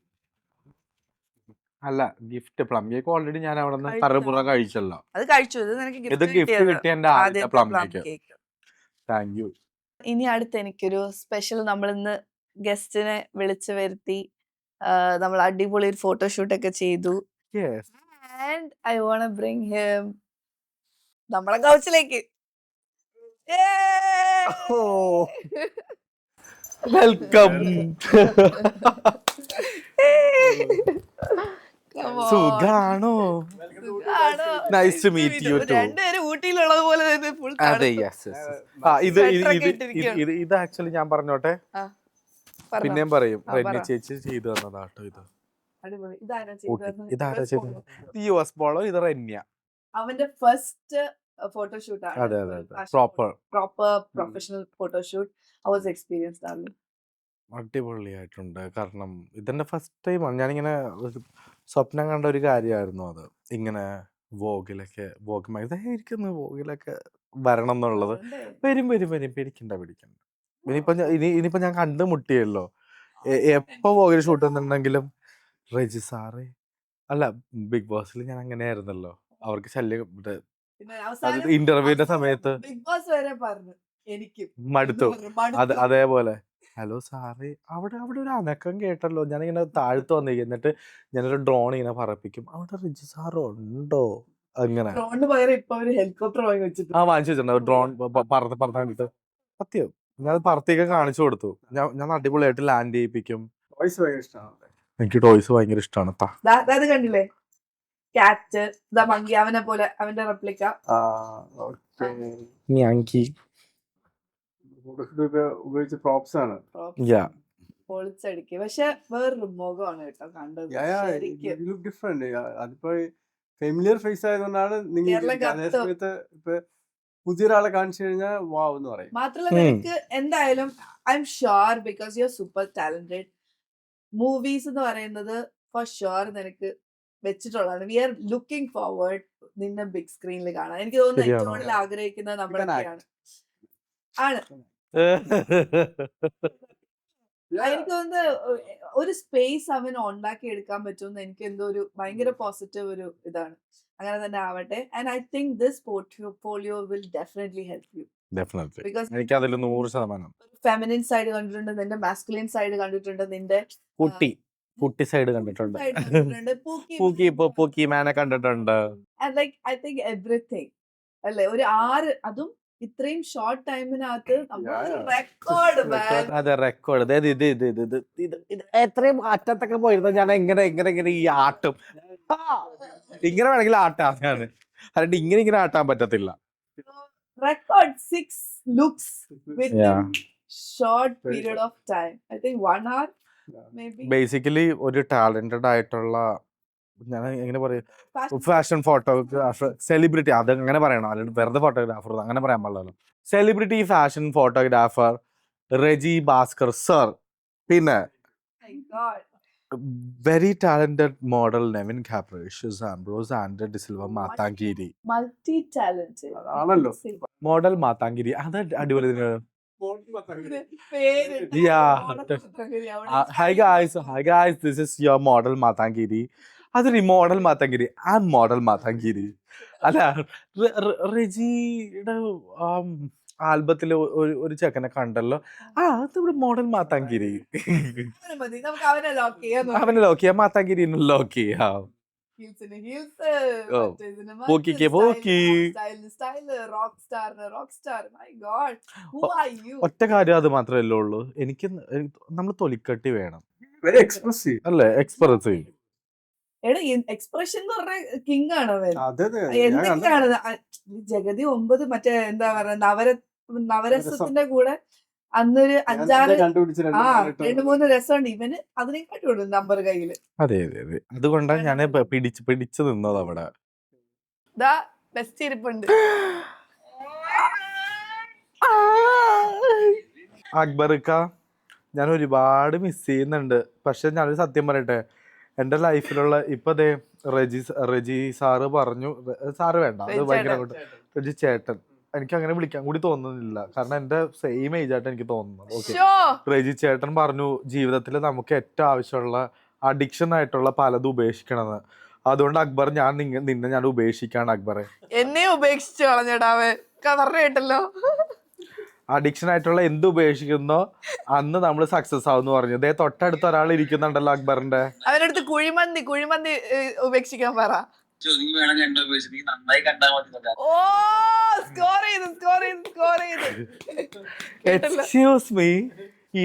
അല്ല, ഗിഫ്റ്റ്. പ്ലം കേക്ക് ഓൾറെഡി ഞാൻ അവിടെ നിന്ന് തറപുറ കഴിച്ചല്ലോ. അത് കഴിച്ചു. ഇത് ഗിഫ്റ്റ് കിട്ടിയ എന്റെ ആദ്യത്തെ പ്ലം കേക്ക്. Thank you. ഇനി അടുത്ത് എനിക്കൊരു സ്പെഷ്യൽ, നമ്മളിന്ന് ഗസ്റ്റിനെ വിളിച്ചു വരുത്തി നമ്മൾ അടിപൊളി ഒരു ഫോട്ടോഷൂട്ട് ഒക്കെ ചെയ്തു. And I want to bring him നമ്മളെ കൗച്ചിലേക്ക്. വെൽക്കം. സുഖാണോ? Nice to meet you too. രണ്ടുപേരും ഊട്ടിയിലുള്ളത് പോലെ തന്നെ ഫുൾ. അതെ, യെസ്. ഇത് ആക്ച്വലി ഞാൻ പറഞ്ഞോട്ടെ, പിന്നെയും പറയും റെന്നി ചേച്ചി ചെയ്തു തന്നതാട്ടോ ഇത്. ഇതാരാ ചെയ്തത്? US ബോളോ ഇത് റെന്യ. അവന്റെ ഫസ്റ്റ് ഫോട്ടോഷൂട്ട് ആണ്. അതെ proper professional photoshoot. How was experience darling? അടിപൊളിയായിട്ടുണ്ട്. കാരണം ഇതെന്റെ ഫസ്റ്റ് ടൈമാണ്. ഞാനിങ്ങനെ ഒരു സ്വപ്നം കണ്ട ഒരു കാര്യമായിരുന്നു അത്. ഇങ്ങനെ വോഗിലൊക്കെ വോഗിലൊക്കെ വരണം എന്നുള്ളത്. വരും പേടിക്കണ്ട. ഇനിയിപ്പോ ഞാൻ കണ്ടുമുട്ടിയല്ലോ. എപ്പോ വോഗിൽ ഷൂട്ട് വന്നിട്ടുണ്ടെങ്കിലും റെജി സാറ് അല്ല, ബിഗ് ബോസിൽ ഞാൻ അങ്ങനെയായിരുന്നല്ലോ. അവർക്ക് ശല്യം ഇന്റർവ്യൂവിന്റെ സമയത്ത് ബിഗ് ബോസ് വരെ പറഞ്ഞു എനിക്ക് മടുത്തു. അതേപോലെ ഹലോ സാറേ, അവിടെ ഒരു അനക്കം കേട്ടല്ലോ. ഞാനിങ്ങനെ താഴ്ത്തു വന്നിരിക്കും. എന്നിട്ട് ഞാനൊരു ഡ്രോൺ ഇങ്ങനെ പറപ്പിക്കും. അവിടെ റിജി സാർ ഉണ്ടോ? അങ്ങനെ ഹെലികോപ്റ്റർ വാങ്ങിച്ചു വെച്ചിട്ടുണ്ട്. ഡ്രോൺ പറത്താൻ വേണ്ടിട്ട്. സത്യം ഞാൻ പറത്തിയൊക്കെ കാണിച്ചു കൊടുത്തു. ഞാൻ അടിപൊളിയായിട്ട് ലാൻഡ് ചെയ്യിപ്പിക്കും. എനിക്ക് ടോയ്സ് ഭയങ്കര ഇഷ്ടമാണ്. കണ്ടില്ലേ? ക്യാറ്റ്, മങ്കി, അവനെ പോലെ അവന്റെ റെപ്ലിക്ക. ഉപയോഗിച്ച പ്രോപ്സ് ആണ്. പൊളിച്ചടിക്കുക. പക്ഷെ വേറൊരു മുഖമാണ് കേട്ടോ കണ്ടത്. ഡിഫറെന്റ്. അതിപ്പോ ഫെമിലിയർ ഫേസ് ആയതുകൊണ്ടാണ് നിങ്ങൾക്ക് ഇപ്പൊ പുതിയൊരാളെ കാണിച്ചു കഴിഞ്ഞാൽ വാവ് എന്ന് പറയും. മാത്രമല്ല നിനക്ക് എന്തായാലും I am sure because you are super talented. Movies എന്ന് പറയുന്നത് ഫോർ ഷുവർ നിനക്ക് വെച്ചിട്ടുള്ളതാണ്. വി ആർ ലുക്കിംഗ് ഫോർവേഡ് നിന്നെ ബിഗ് സ്ക്രീനിൽ കാണാൻ. എനിക്ക് തോന്നുന്നു ഏറ്റവും കൂടുതൽ ആഗ്രഹിക്കുന്നത് നമ്മളൊക്കെയാണ്. എനിക്ക് തോന്നുന്നത് ഒരു സ്പേസ് അവന് ഉണ്ടാക്കി എടുക്കാൻ പറ്റുമെന്ന് എനിക്ക് എന്തോ ഒരു ഭയങ്കര പോസിറ്റീവ് ഒരു ഇതാണ്. അങ്ങനെ തന്നെ ആവട്ടെ. And I think this portfolio will definitely help you. Because എനിക്ക് അതിൽ 100% ഫെമിനിൻ സൈഡ് കണ്ടിട്ടുണ്ട്, നിന്റെ മാസ്കുലിൻ സൈഡ് കണ്ടിട്ടുണ്ട്, നിന്റെ കുട്ടി സൈഡ് കണ്ടിട്ടുണ്ട്, പൂക്കി മാനെ കണ്ടിട്ടുണ്ട്. ഐ തിങ്ക് എവറിത്തിങ് അല്ലേ. ഒരു 6 അതും ഇത്രയും ഷോർട്ട് ടൈമിനകത്ത് അതെ റെക്കോർഡ്. എത്രയും അറ്റത്തൊക്കെ പോയിരുന്നു ഞാൻ എങ്ങനെ ഈ ആട്ടും. ഇങ്ങനെ വേണമെങ്കിൽ ആട്ടാം ഞാൻ, അല്ലാണ്ട് ഇങ്ങനെ ആട്ടാൻ പറ്റത്തില്ല. Record 6 looks within short period of time. I think 1 hour maybe. Basically ഒരു ടാലന്റഡ് ആയിട്ടുള്ള, ഞാൻ എങ്ങനെ പറയും, ഫാഷൻ ഫോട്ടോഗ്രാഫർ, സെലിബ്രിറ്റി, അത് അങ്ങനെ പറയണം, അല്ലെങ്കിൽ വെറുതെ ഫോട്ടോഗ്രാഫർ അങ്ങനെ പറയാൻ പാടില്ലല്ലോ. Celebrity fashion photographer Reji Bhaskar sir. പിന്നെ very talented model Nevin Capricious Ambrose and D'Silva Mathangiri. Multi talented ആണല്ലോ മോഡൽ മാതാങ്കിരി. അത് അടിപൊളി. Hi guys, this is your model Matangiri. അതൊരു മോഡൽ മാതാങ്കിരി. ആ മോഡൽ മാതാങ്കിരി അല്ല, റെജിയുടെ ആൽബത്തില് ഒരു ചെക്കനെ കണ്ടല്ലോ. അതിവിടെ മോഡൽ മാതാങ്കിരി. അവനെ ലോക്ക് ചെയ്യാം, മാതാങ്കിരിനെ ലോക്ക് ചെയ്യാം. ഒറ്റ കാര്യം അത് മാത്രമല്ലേ ഉള്ളൂ. എനിക്ക് നമ്മൾ തൊലിക്കട്ടി വേണം. വെരി എക്സ്പ്രസീവ് അല്ലേ? എക്സ്പ്രസീവ്. എക്സ്പ്രഷൻ എന്ന് പറഞ്ഞ കിങ് ആണ് അവൻ. എന്തൊക്കെയാണ് ജഗതി 9 മറ്റേ എന്താ പറയുക നവരസത്തിന്റെ കൂടെ അന്നൊരു 5-6 2-3 രസമുണ്ട്. ഇവന് അതിനെക്കാട്ടി ഉള്ളു നമ്പർ കയ്യില്. അതെ അതുകൊണ്ടാണ് ഞാൻ പിടിച്ചു നിന്നത് അവിടെ. ബെസ്റ്റ് ഇരിപ്പുണ്ട്. അക്ബർക്ക, ഞാൻ ഒരുപാട് മിസ് ചെയ്യുന്നുണ്ട്. പക്ഷെ ഞാനൊരു സത്യം പറയട്ടെ, എൻ്റെ ലൈഫിലുള്ള ഇപ്പൊ ദേ റെജി സാറ് പറഞ്ഞു, സാറ് വേണ്ട, അത് ഭയങ്കര റെജി ചേട്ടൻ എനിക്ക് അങ്ങനെ വിളിക്കാൻ കൂടി തോന്നുന്നില്ല. കാരണം എന്റെ സെയിം ഏജ് ആയിട്ട് എനിക്ക് തോന്നുന്നത്. ഓക്കെ, റെജി ചേട്ടൻ പറഞ്ഞു ജീവിതത്തിൽ നമുക്ക് ഏറ്റവും ആവശ്യമുള്ള അഡിക്ഷൻ ആയിട്ടുള്ള പലതും ഉപേക്ഷിക്കണമെന്ന്. അതുകൊണ്ട് അക്ബർ, നിന്നെ ഞാൻ ഉപേക്ഷിക്കാണ് അക്ബറെ. എന്നെ ഉപേക്ഷിച്ചു കളഞ്ഞടാവേ, കേട്ടല്ലോ. അഡിക്ഷൻ ആയിട്ടുള്ള എന്ത് ഉപേക്ഷിക്കുന്നോ അന്ന് നമ്മൾ സക്സസ് ആവും പറഞ്ഞു. അതേ തൊട്ടടുത്ത് ഒരാൾ ഇരിക്കുന്നുണ്ടല്ലോ അക്ബറിന്റെ. അവരടുത്ത് കുഴിമന്തി ഉപേക്ഷിക്കാൻ പറ. എക്സ്ക്യൂസ് മീ,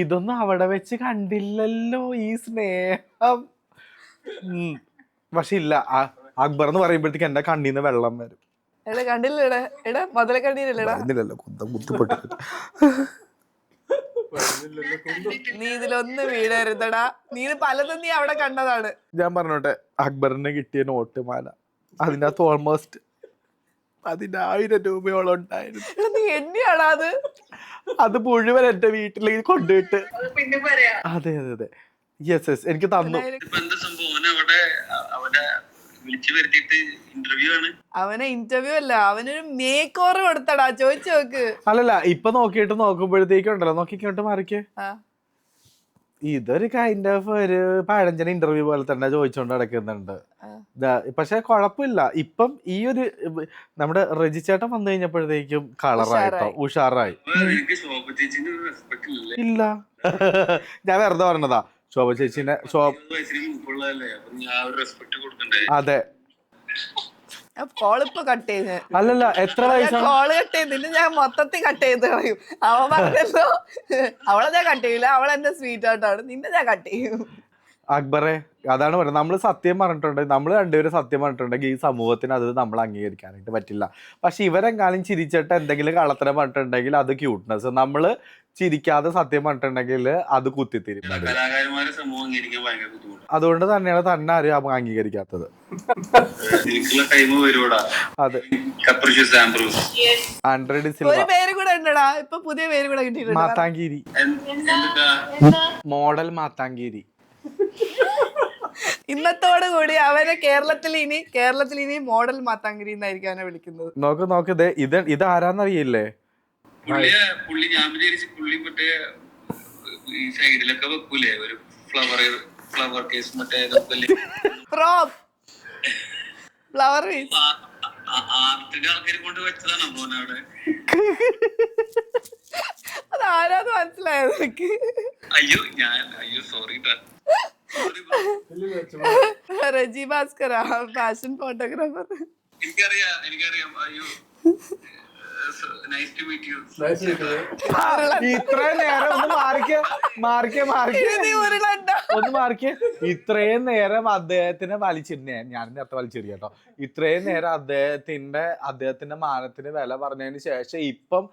ഇതൊന്നും അവിടെ വെച്ച് കണ്ടില്ലല്ലോ ഈ സ്നേഹം. പക്ഷെ ഇല്ല, അക്ബർ എന്ന് പറയുമ്പോഴത്തേക്ക് എന്റെ കണ്ണീന്ന് വെള്ളം വരും. എടാ കണ്ടില്ലടാ, എടാ മുതല കണ്ടില്ലടാ. പറയുന്നില്ലല്ലോ കുന്തം കുത്തിപ്പെട്ടു. നീ ഇതിലൊന്നും വീഴരുതടാ. നീ ഇത് പലതും നീ അവിടെ കണ്ടതാണ്. ഞാൻ പറഞ്ഞോട്ടെ, അക്ബറിന് കിട്ടിയ നോട്ട് മാല അതിനകത്ത് ഓൾമോസ്റ്റ് 10,000 രൂപയോളം ഉണ്ടായിരുന്നു. എടാ നീ എന്നെയാടാ അത്? അത് മുഴുവൻ എന്റെ വീട്ടിലേക്ക് കൊണ്ടുപോയിട്ട് പിന്നെ പറയാ. അതെ അതെ അതെ യെസ് യെസ് എനിക്ക് തന്നു. അവനെ ഇന്റർവ്യൂ അല്ല, അവനൊരു മേക്ക് ഓവർ കൊടുത്തടാ. ചോദിച്ചു നോക്ക്. അല്ലല്ല ഇപ്പൊ നോക്കുമ്പോഴത്തേക്കും ഉണ്ടല്ലോ, നോക്കിക്കോട്ട് മാറിക്കേ, ഇതൊരു കൈൻഡ് ഓഫ് ഒരു പഴഞ്ചൻ ഇന്റർവ്യൂ പോലെ തന്നെ ചോദിച്ചോണ്ട് നടക്കുന്നുണ്ട്. പക്ഷെ കുഴപ്പമില്ല. ഇപ്പം ഈ ഒരു നമ്മുടെ റെജിച്ചേട്ടൻ വന്നു കഴിഞ്ഞപ്പോഴത്തേക്കും കളറായിട്ടോ, ഉഷാറായി. ഇല്ല ഞാൻ വെറുതെ പറഞ്ഞതാ. ശോഭ ചേച്ചിനെ അതെ കോളിപ്പോ കട്ട് ചെയ്ത്. അല്ലല്ല എത്ര വയസ്സാണ് കോള് കട്ട് ചെയ്തിട്ട് ഞാൻ മൊത്തത്തിൽ കട്ട് ചെയ്ത് കളയും. അവൻ പറഞ്ഞല്ലോ അവളെ ഞാൻ കട്ട് ചെയ്യില്ല, അവളെന്റെ സ്വീറ്റ് ആയിട്ടാണ്, നിന്നെ ഞാൻ കട്ട് ചെയ്യും. അക്ബറെ അതാണ് പറയുന്നത്, നമ്മൾ സത്യം പറഞ്ഞിട്ടുണ്ടെങ്കിൽ, നമ്മൾ രണ്ടുപേരും സത്യം പറഞ്ഞിട്ടുണ്ടെങ്കിൽ ഈ സമൂഹത്തിന് അത് നമ്മൾ അംഗീകരിക്കാനായിട്ട് പറ്റില്ല. പക്ഷെ ഇവരെങ്ങാനും ചിരിച്ചിട്ട് എന്തെങ്കിലും കള്ളത്തരം പറഞ്ഞിട്ടുണ്ടെങ്കിൽ അത് ക്യൂട്ട്നെസ്, നമ്മള് ചിരിക്കാതെ സത്യം പറഞ്ഞിട്ടുണ്ടെങ്കിൽ അത് കുത്തിത്തിരി. അതുകൊണ്ട് തന്നെയാണ് തന്നെ ആരും അംഗീകരിക്കാത്തത്. അതെ ആൻഡ്രോയിഡ് ഒരു പേര് കൂടെ ഉണ്ടടാ, ഇപ്പൊ പുതിയ പേര് കൂടെ കിട്ടിയിട്ടുണ്ട്. മാത്താങ്കേരി, മോഡൽ മാത്താങ്കേരി. ഇന്നത്തോടു കൂടി അവനെ കേരളത്തിൽ ഇനി മോഡൽ മാത്താങ്കരി എന്നായിരിക്കും അവനെ വിളിക്കുന്നത്. നോക്ക് ഇത് ആരാന്നറിയില്ലേ? പുള്ളി ഞാൻ വിചാരിച്ചു പുള്ളി മറ്റേ ഈ സൈഡിലൊക്കെ വെക്കൂലേ ഒരു ഫ്ലവർ കേസ് മറ്റേ ഫ്ലവർ ആർട്ടിന്റെ ആൾക്കാരെ കൊണ്ട് വെച്ചതാണ് അവിടെ. അത് ആരാന്ന് മനസ്സിലായത് എനിക്ക്. അയ്യോ sorry. Reji Bhaskar fashion photographer. എനിക്കറിയാം. അയ്യോ നൈസ് ടു മീറ്റ് യു. ഇത്രയും നേരം ഒന്ന് മാറിക്കേ ഒന്ന് മാറിക്കേ. ഇത്രയും നേരം അദ്ദേഹത്തിനെ വലിച്ചിരുന്നേ, ഞാൻ നേരത്തെ വലിച്ചെറിയ കേട്ടോ. ഇത്രയും നേരം അദ്ദേഹത്തിന്റെ മാനത്തിന് വില പറഞ്ഞതിന് ശേഷം ഇപ്പം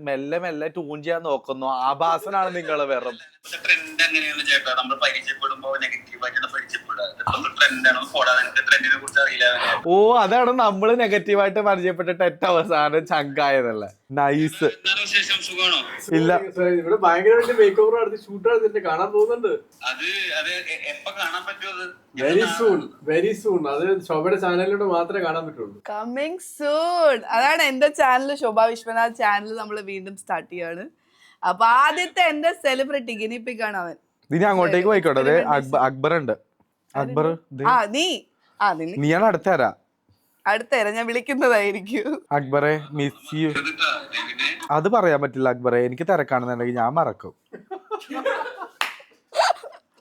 മെല്ലെ ട്യൂൺ ചെയ്യാൻ നോക്കുന്നു. ആഭാസനാണ് നിങ്ങൾ വെറും. ട്രെൻഡ് എങ്ങനെയാണ് ചേട്ടാ, നമ്മൾ പരിചയപ്പെടുമ്പോ നെഗറ്റീവായിട്ടാണ് പരിചയപ്പെടുക. ട്രെൻഡിനെ കുറിച്ച് അറിയില്ല. ഓ അതാണ് നമ്മള് നെഗറ്റീവായിട്ട് പരിചയപ്പെട്ടിട്ട് ഏറ്റവും അവസാനം ചങ്കായതല്ലേ. നൈസ്. സുഖമാണോ? ഇല്ല ഇവിടെ ഭയങ്കരമായിട്ട് മേക്ക് ഓവർ നടത്തി ഷൂട്ട് നടത്തിട്ട് കാണാൻ പോകുന്നുണ്ട്. അത് എപ്പോ കാണാൻ പറ്റുമോ? Very soon. അത് ശോഭയുടെ ചാനലിലൂടെ മാത്രമേ കാണാൻ പറ്റുള്ളൂ. Coming soon. അതാണ് എന്റെ ചാനൽ, ശോഭ വിശ്വനാഥ് ചാനൽ നമ്മൾ വീണ്ടും സ്റ്റാർട്ട് ചെയ്യാണ്. അപ്പൊ ആദ്യത്തെ എന്റെ സെലിബ്രിറ്റി ഗിനിപ്പിക്കാണ് അവൻ. ഇനി അങ്ങോട്ടേക്ക് പോയിക്കോട്ടെ. അക്ബർ ഉണ്ട്. അക്ബർ നീയാണ് അടുത്തരാ ഞാൻ വിളിക്കുന്നതായിരിക്കും. അക്ബറെ മിസ് യു. അത് പറയാൻ പറ്റില്ല അക്ബറെ, എനിക്ക് തിരക്കാണെന്നുണ്ടെങ്കിൽ ഞാൻ മറക്കും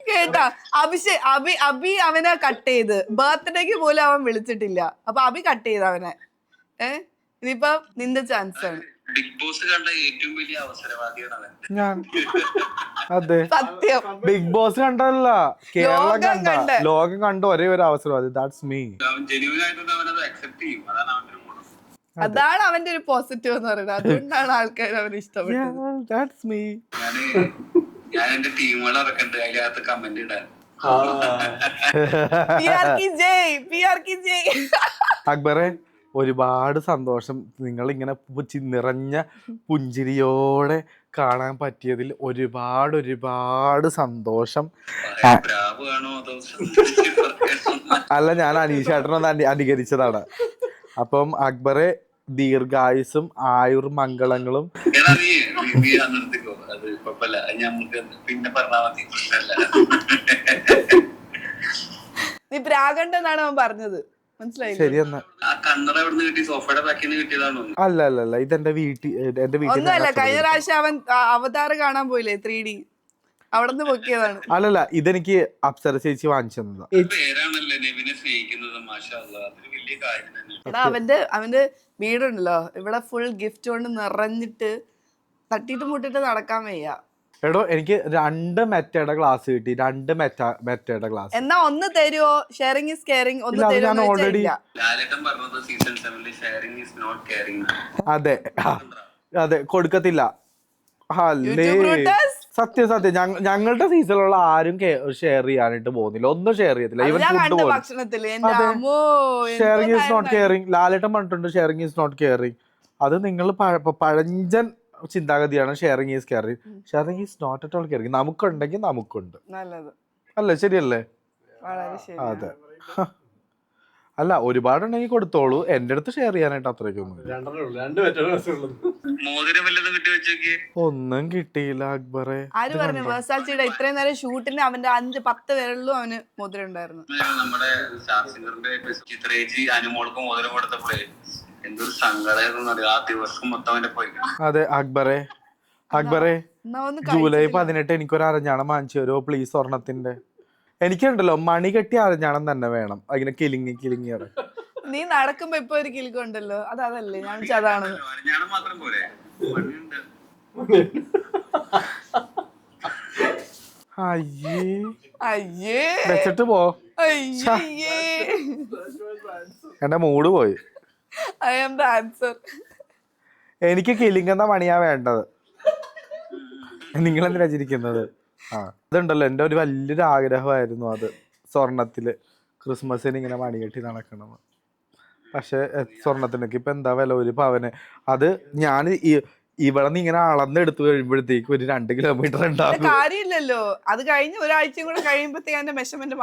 കേട്ടാ. അബി അവനെ കട്ട് ചെയ്ത്, ബർത്ത്ഡേക്ക് പോലും അവൻ വിളിച്ചിട്ടില്ല. അപ്പൊ അബി കട്ട് ചെയ്ത് അവനെ. ഇനിയിപ്പൊ നിന്റെ ചാൻസ് ആണ്. ബിഗ് ബോസ് കണ്ട ഏറ്റവും വലിയ അവസരവാദിയാണ് അവൻ. ഞാൻ അതെ സത്യം. ബിഗ് ബോസ് കണ്ടല്ല, ലോകം കണ്ട ഒരേ ഒരു അവസരം. That's me. അവൻ ജെന്യുവൻ ആയിട്ടുണ്ട്, അവൻ അത് അക്സെപ്റ്റ് ചെയ്യും. അതാണ് അവന്റെ ഒരു ഗുണം. അതാണ് അവന്റെ ഒരു പോസിറ്റീവ് എന്ന് പറയുന്നത്. അതുകൊണ്ടാണ് ആൾക്കാർ അവന് ഇഷ്ടപ്പെട്ടത്. ഞാൻ എന്റെ ടീമുകൾ ഇറക്കണ്ട്, അതിനകത്ത് കമന്റ് ഇടാൻ. അക്ബറെ ഒരുപാട് സന്തോഷം. നിങ്ങൾ ഇങ്ങനെ നിറഞ്ഞ പുഞ്ചിരിയോടെ കാണാൻ പറ്റിയതിൽ ഒരുപാട് സന്തോഷം. അല്ല ഞാൻ അനീഷേട്ടനൊന്ന് അനുകരിച്ചതാണ്. അപ്പം അക്ബറെ ദീർഘായുസും ആയുർമംഗളങ്ങളും. നീ പ്രാഗണ്ടെന്നാണ് അവൻ പറഞ്ഞത്, മനസ്സിലായി? ശരിയെന്നാ. അല്ല ഇതെന്റെ ഒന്നുമല്ല. കഴിഞ്ഞ പ്രാവശ്യം അവൻ അവതാർ കാണാൻ പോയില്ലേ 3D, അവിടെ നിന്ന് പൊക്കിയതാണ്. അല്ലല്ല ഇതെനിക്ക് അപ്സര ചേച്ചി വാങ്ങിച്ചു തന്നതാ. അവന്റെ വീടുണ്ടല്ലോ ഇവിടെ ഫുൾ ഗിഫ്റ്റ് കൊണ്ട് നിറഞ്ഞിട്ട് തട്ടിട്ട് മുട്ടിട്ട് നടക്കാൻ വയ്യ. എടോ എനിക്ക് 2 മെറ്റയുടെ ഗ്ലാസ് കിട്ടി, 2 മെറ്റയുടെ ഗ്ലാസ്. എന്നാ ഒന്ന് തരുവോ? ഷെയറിംഗ് ഈസ് കെയറിംഗ് ഒന്ന് ഇല്ല, അത് ഞാൻ തരുമോ already- ലാലേട്ടൻ പറഞ്ഞത് season 7 sharing is not caring. അതെ അതെ, കൊടുക്കത്തില്ല. അല്ലേ, യൂട്യൂബ് റൂട്ടേഴ്സ്. സത്യം ഞങ്ങളുടെ സീസണിലുള്ള ആരും ഷെയർ ചെയ്യാനായിട്ട് പോകുന്നില്ല, ഒന്നും ഷെയർ ചെയ്യത്തില്ല. ഈവൻ ഞാൻ ഫുഡ് കണ്ട പോലും. ഭക്ഷണത്തില് എന്റെ അതെ. അമ്മോ, ഷെയറിംഗ് ഈസ് നോട്ട് എന്തോന്നായിരുന്നു. കെയറിംഗ്. ലാലേട്ടൻ പറഞ്ഞിട്ടുണ്ട് ഷെയറിംഗ് ഈസ് നോട്ട് കെയറിംഗ്. അത് നിങ്ങൾ പഴഞ്ചൻ ചിന്താഗതിയാണ്. Sharing is caring. Sharing is not at all caring. നമുക്കുണ്ടെങ്കിൽ നമുക്കുണ്ട്, നല്ലത്, അല്ലേ? ശരിയല്ലേ? വളരെ ശരി. അതെ. അല്ല, ഒരുപാടുണ്ടെങ്കിൽ കൊടുത്തോളൂ, എന്റെ അടുത്ത് ഷെയർ ചെയ്യാനായിട്ട് അത്രയ്ക്കൊന്നും ഇല്ല. 2 മറ്റുള്ള മോതിരം വല്ലതും കിട്ടി വെച്ചോക്കിയേ. ഒന്നും കിട്ടിയില്ല അക്ബറെ. ആര് പറഞ്ഞു? വേഴ്സാച്ചിയുടെ ഇത്രയും നേരം ഷൂട്ടിന് അവന്റെ 5-10 വിരലിലും അവന് മുദ്ര ഉണ്ടായിരുന്നു. നമ്മുടെ സ്റ്റാർ സിംഗറിന്റെ ചിത്രേജി അനുമോൾക്ക് മോതിരം കൊടുത്തപ്പോഴേ എന്തൊരു സങ്കടമായിരുന്നു. ആ ദിവസം മൊത്തം അവന്റെ പോയി. അതെ അക്ബറെ, എന്നാ ഒന്ന് ജൂലൈ കഴിച്ചിട്ടില്ല. 18 എനിക്കൊരു അരഞ്ഞാണം വാങ്ങിച്ചു തരുമോ പ്ലീസ്? സ്വർണത്തിന്റെ. എനിക്കുണ്ടല്ലോ മണി കെട്ടി അരഞ്ഞാണം തന്നെ വേണം, അങ്ങനെ കിലിങ്ങി. നീ നടക്കുമ്പോ ഇപ്പൊ ഒരു കിലുക്കുണ്ടല്ലോ, അതല്ലേ ഞാൻ വിളിച്ച അതാണ്. ഞാൻ മാത്രം പോരെ, പണിയുണ്ട്. അയ്യേ, അയ്യേ വെച്ചിട്ട് പോ. അയ്യേ, എന്റെ മൂഡ് പോയി. I am the answer. എനിക്ക് കിലിങ്ങുന്ന മണിയാ വേണ്ടത്. നിങ്ങൾ എന്തിനാ ചിരിക്കുന്നത്? അതുണ്ടല്ലോ, എൻ്റെ ഒരു വലിയൊരു ആഗ്രഹമായിരുന്നു അത്, സ്വർണത്തില് ക്രിസ്മസിന് ഇങ്ങനെ മണി കെട്ടി നടക്കണം. പക്ഷെ സ്വർണത്തിനൊക്കെ ഇപ്പൊ എന്താ വില? 1 പവന്. അത് ഞാൻ ഇവിടെ നിന്ന് ഇങ്ങനെ അളന്നെടുത്ത് കഴിയുമ്പോഴത്തേക്ക് ഒരു 2 കിലോമീറ്റർ ഉണ്ടാകും. കാര്യമില്ലല്ലോ, അത് കഴിഞ്ഞ് ഒരാഴ്ചയും കൂടെ കഴിയുമ്പോഴത്തേക്ക് അതിന്റെ മെഷർമെന്റ്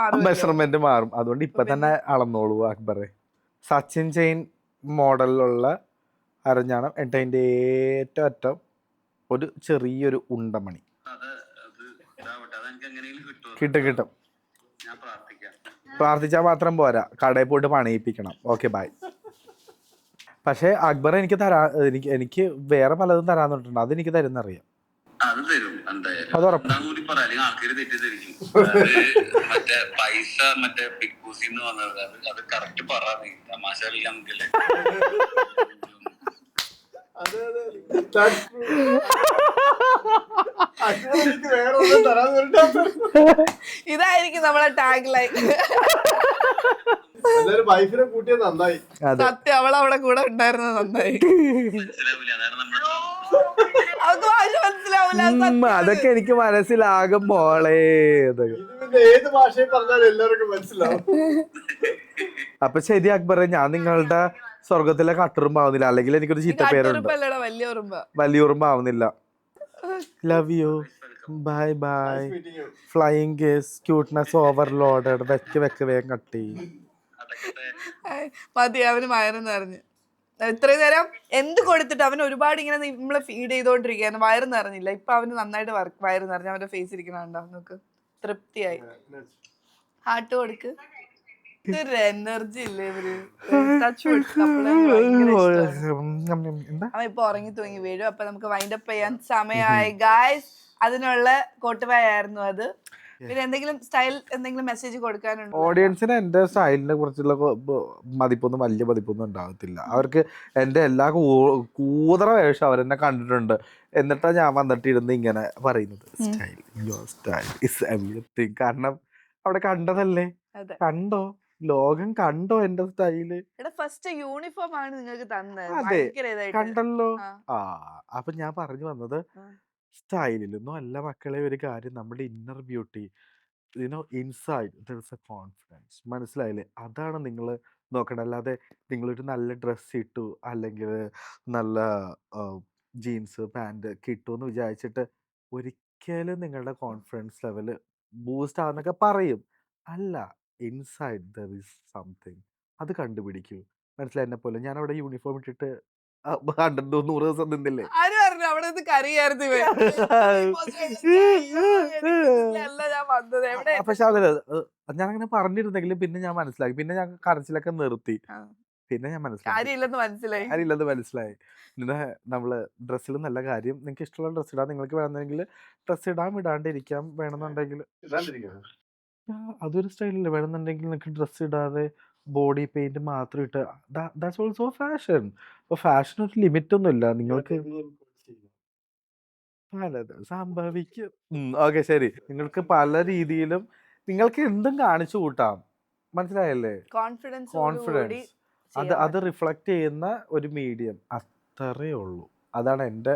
മാറും. അതുകൊണ്ട് ഇപ്പൊ തന്നെ അളന്നോളൂ അക്ബറെ. സച്ചിൻ ചെയിൻ മോഡലിലുള്ള അരഞ്ഞാണം, എന്നിട്ട് അതിന്റെ ഏറ്റവും അറ്റം ഒരു ചെറിയൊരു ഉണ്ടമണി. കിട്ടും. ഞാൻ പ്രാർത്ഥിക്കാം. പ്രാർത്ഥിച്ചാൽ മാത്രം പോരാ, കടയിൽ പോയിട്ട് പണിയിപ്പിക്കണം. Okay, by. പക്ഷെ അക്ബർ എനിക്ക് വേറെ പലതും തരാന്നിട്ടുണ്ട്, അതെനിക്ക് തരുന്നറിയാം. അത് തരും എന്തായാലും. അത് ഉറപ്പ്. കൂടി പറയാം, അല്ലെങ്കിൽ ആൾക്കാര് തെറ്റിദ്ധരിക്കും. മറ്റേ പൈസ മറ്റേ ബിഗ് ബോസിന്ന് വന്നത്, അത് കറക്റ്റ് പറയാ. തമാശ കളിക്കാൻ നമുക്കല്ലേ. ഇതായിരിക്കും നമ്മളെ ടാഗ് ലൈൻ. വൈഫിനെ കൂട്ടിയത് നന്നായി. സത്യം, അവളവിടെ കൂടെ ഉണ്ടായിരുന്നത് നന്നായി. മനസ്സിലാവില്ല, അതാണ് നമ്മുടെ അവൾക്ക് ഭാഷ മനസ്സിലാവില്ല. അതൊക്കെ എനിക്ക് മനസ്സിലാകും മോളെ. ഏത് ഭാഷയിൽ പറഞ്ഞാലും എല്ലാവർക്കും മനസ്സിലാവും. അപ്പൊ ശരി അക്ബറെ, ഞാൻ നിങ്ങളുടെ സ്വർഗത്തിലെ കട്ടുറുമ്പാവുന്നില്ല, അല്ലെങ്കിൽ എനിക്കൊരു ചീത്ത പേരുണ്ട്. വലിയ ഉറുമ്പാവുന്നില്ല. Love you, bye bye. Flying kiss, cuteness overloaded. വെക്ക് വേഗം കട്ടി. മതി, അവന് വയറെന്ന് പറഞ്ഞു. ഇത്രയും നേരം എന്ത് കൊടുത്തിട്ട് അവന് ഒരുപാട് ഇങ്ങനെ നമ്മളെ ഫീഡ് ചെയ്തോണ്ടിരിക്കുകയാണ്, വയറ് നിറഞ്ഞില്ല. ഇപ്പൊ അവന് നന്നായിട്ട് വയറ് നിറഞ്ഞു. അവന്റെ ഫേസ് ഇരിക്കണുണ്ടോ നോക്ക്, തൃപ്തിയായി. ഹാർട്ട് കൊടുക്ക്. ഇതൊരു എനർജി ഇല്ലേ ഇവര്. അവൻ ഇപ്പൊ ഉറങ്ങി തൂങ്ങി വീഴും. അപ്പൊ നമുക്ക് വൈൻഡപ്പ് ചെയ്യാൻ സമയമായി ഗായ്സ്. അതിനുള്ള കോട്ടുവായായിരുന്നു അത്. പിന്നെ എന്തെങ്കിലും മെസ്സേജ് കൊടുക്കാനുണ്ടോ? ഓഡിയൻസിന് എന്റെ സ്റ്റൈലിനെ കുറിച്ചുള്ള വലിയ മതിപ്പൊന്നും ഉണ്ടാകത്തില്ല. അവർക്ക് എന്റെ എല്ലാ കൂതറ വേഷം അവരെന്നെ കണ്ടിട്ടുണ്ട്. എന്നിട്ടാ ഞാൻ വന്നിട്ട് ഇരുന്ന് ഇങ്ങനെ പറയുന്നത് style, your style is everything. കാരണം അവിടെ കണ്ടതല്ലേ, കണ്ടോ, ലോകം കണ്ടോ എന്റെ സ്റ്റൈല്. ഫസ്റ്റ് യൂണിഫോം ആണ് നിങ്ങൾക്ക് തന്നത്. അതെ, കണ്ടല്ലോ. അപ്പൊ ഞാൻ പറഞ്ഞു വന്നത്, സ്റ്റൈലിലൊന്നും അല്ല മക്കളെ ഒരു കാര്യം, നമ്മുടെ inner beauty, inside there is A confidence. മനസ്സിലായില്ലേ? അതാണ് നിങ്ങൾ നോക്കണം. അല്ലാതെ നിങ്ങളൊരു നല്ല ഡ്രസ്സ് ഇട്ടു, അല്ലെങ്കിൽ നല്ല ജീൻസ് പാൻറ് കിട്ടു എന്ന് വിചാരിച്ചിട്ട് ഒരിക്കലും നിങ്ങളുടെ കോൺഫിഡൻസ് ലെവല് ബൂസ്റ്റ് ആവുന്നൊക്കെ പറയും. അല്ല, ഇൻസൈഡ് ദർ ഇസ് സംതിങ്. അത് കണ്ടുപിടിക്കൂ. മനസ്സിലായി? എന്നെ പോലെ ഞാൻ അവിടെ യൂണിഫോം ഇട്ടിട്ട് 100 ദിവസം നിന്നില്ലേ? പക്ഷെ അതില് ഞാനങ്ങനെ പറഞ്ഞിരുന്നെങ്കിലും പിന്നെ ഞാൻ മനസ്സിലാക്കി. പിന്നെ ഞാൻ കരച്ചിലൊക്കെ നിർത്തി. പിന്നെ ഞാൻ കാര്യമില്ലെന്ന് മനസ്സിലായി. പിന്നെ നമ്മള് ഡ്രസ്സിൽ നല്ല കാര്യം, നിങ്ങൾക്ക് ഇഷ്ടമുള്ള ഡ്രസ്സ് ഇടാം. നിങ്ങൾക്ക് വേണമെന്നെങ്കിൽ ഡ്രസ്സ് ഇടാണ്ടിരിക്കാം. വേണമെന്നുണ്ടെങ്കിൽ അതൊരു സ്റ്റൈലല്ലേ. വേണമെന്നുണ്ടെങ്കിൽ നിങ്ങൾക്ക് ഡ്രസ്സ് ഇടാതെ ബോഡി പെയിന്റ് മാത്രം ഇട്ട്, ദാറ്റ്സ് ഓൾസോ ഫാഷൻ. അപ്പൊ ഫാഷൻ ഒരു ലിമിറ്റ് ഒന്നും ഇല്ല. നിങ്ങൾക്ക് പലതും സംഭവിക്കും. ഓക്കെ, ശരി. നിങ്ങൾക്ക് പല രീതിയിലും നിങ്ങൾക്ക് എന്തും കാണിച്ചു കൂട്ടാം. മനസ്സിലായല്ലേ? കോൺഫിഡൻസോടുകൂടി കോൺഫിഡൻസ് അത് റിഫ്ലക്റ്റ് ചെയ്യുന്ന ഒരു മീഡിയം, അത്രേ ഉള്ളൂ. അതാണ് എൻ്റെ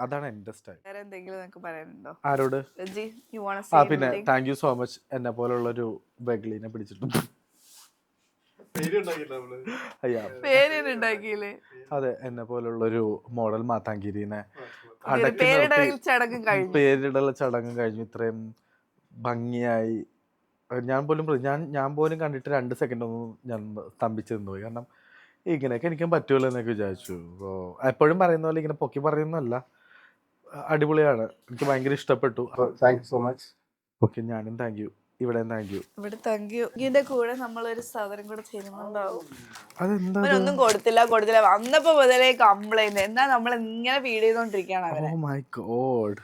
അതാണ് എൻ്റെ സ്റ്റൈൽ. വേറെ എന്തെങ്കിലും നിങ്ങൾക്ക് പറയാനുണ്ടോ? ആരോട്? രജി, you wanna ആ say പിന്നെ anything? Thank you so much എന്നെ പോലുള്ളൊരു ബഗ്ലിനെ പിടിച്ചിട്ടുണ്ട്. അയ്യാ, പേരുണ്ടാക്കിയില്ലേ? അതെ, എന്നെ പോലുള്ളൊരു മോഡൽ മാതാങ്കിരിനെ പേരിടൽ ചടങ്ങും കഴിഞ്ഞു. പേരിടൽ ചടങ്ങും കഴിഞ്ഞു. ഇത്രയും ഭംഗിയായി ഞാൻ പോലും കണ്ടിട്ട് 2 സെക്കൻഡ് ഒന്നും ഞാൻ സ്തംഭിച്ച് നിന്ന് പോയി. കാരണം ഇങ്ങനെയൊക്കെ എനിക്കും പറ്റുമല്ലോ എന്നൊക്കെ വിചാരിച്ചു. അപ്പോൾ എപ്പോഴും പറയുന്ന പോലെ ഇങ്ങനെ പൊക്കി പറയുന്നതല്ല, അടിപൊളിയാണ്. എനിക്ക് ഭയങ്കര ഇഷ്ടപ്പെട്ടു. Thank you so much. Okay, ഞാനും താങ്ക് യു. ഇവിടെയും താങ്ക് യു. ഇവിടെ താങ്ക് യു. ഇതിന്റെ കൂടെ നമ്മളൊരു സാധനം കൂടെ ചെയ്യുന്നുണ്ടാവും. അതെന്താ? അവനൊന്നും കൊടുത്തില്ല. വന്നപ്പോ മുതലേ കംപ്ലൈന്റ്. എന്നാ നമ്മൾ ഇങ്ങനെ ഫീഡ് ചെയ്തോണ്ടിരിക്കുകയാണ് അവരെ. ഓ മൈ ഗോഡ്,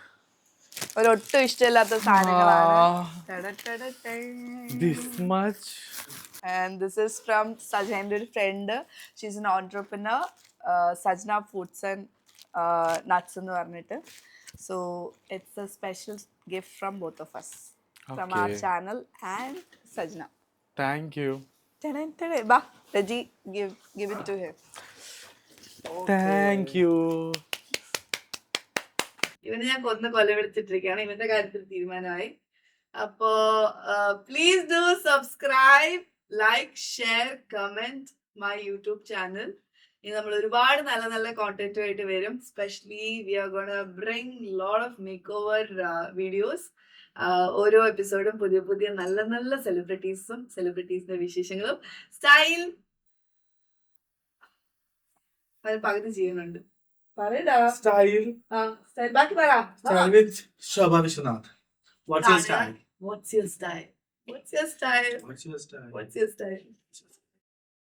ഒരൊട്ടും ഇഷ്ടമില്ലാത്ത സാധനങ്ങളാണ്. this much. And this is from Sajna's friend. She's an entrepreneur. Sajna Foods and Nuts എന്ന് പറഞ്ഞിട്ട്. So it's a special gift from both of us. From our Okay. channel and Sajna. Thank you. Ba, Raji, give it to him. Thank you. ഇവനെ ഞാൻ കൊലവിളിച്ചിട്ടിരിക്കുകയാണ്. ഇവന്റെ കാര്യത്തിൽ തീരുമാനമായി. അപ്പോ please do subscribe, like, share, comment my YouTube channel. ഇനി നമ്മൾ ഒരുപാട് നല്ല നല്ല കോണ്ടന്റുമായിട്ട് വരും. Specially we are gonna bring lot of makeover videos. ഓരോ എപ്പിസോഡും പുതിയ പുതിയ നല്ല നല്ല സെലിബ്രിറ്റീസിന്റെ വിശേഷങ്ങളും സ്റ്റൈൽ പകുതി ചെയ്യുന്നുണ്ട്. പറയടാ. Style. സ്റ്റൈൽ ബാക്കി പറ. Style with Shobha Vishwanath. What's your style? What's your style? What's your style? What's your style? What's your style?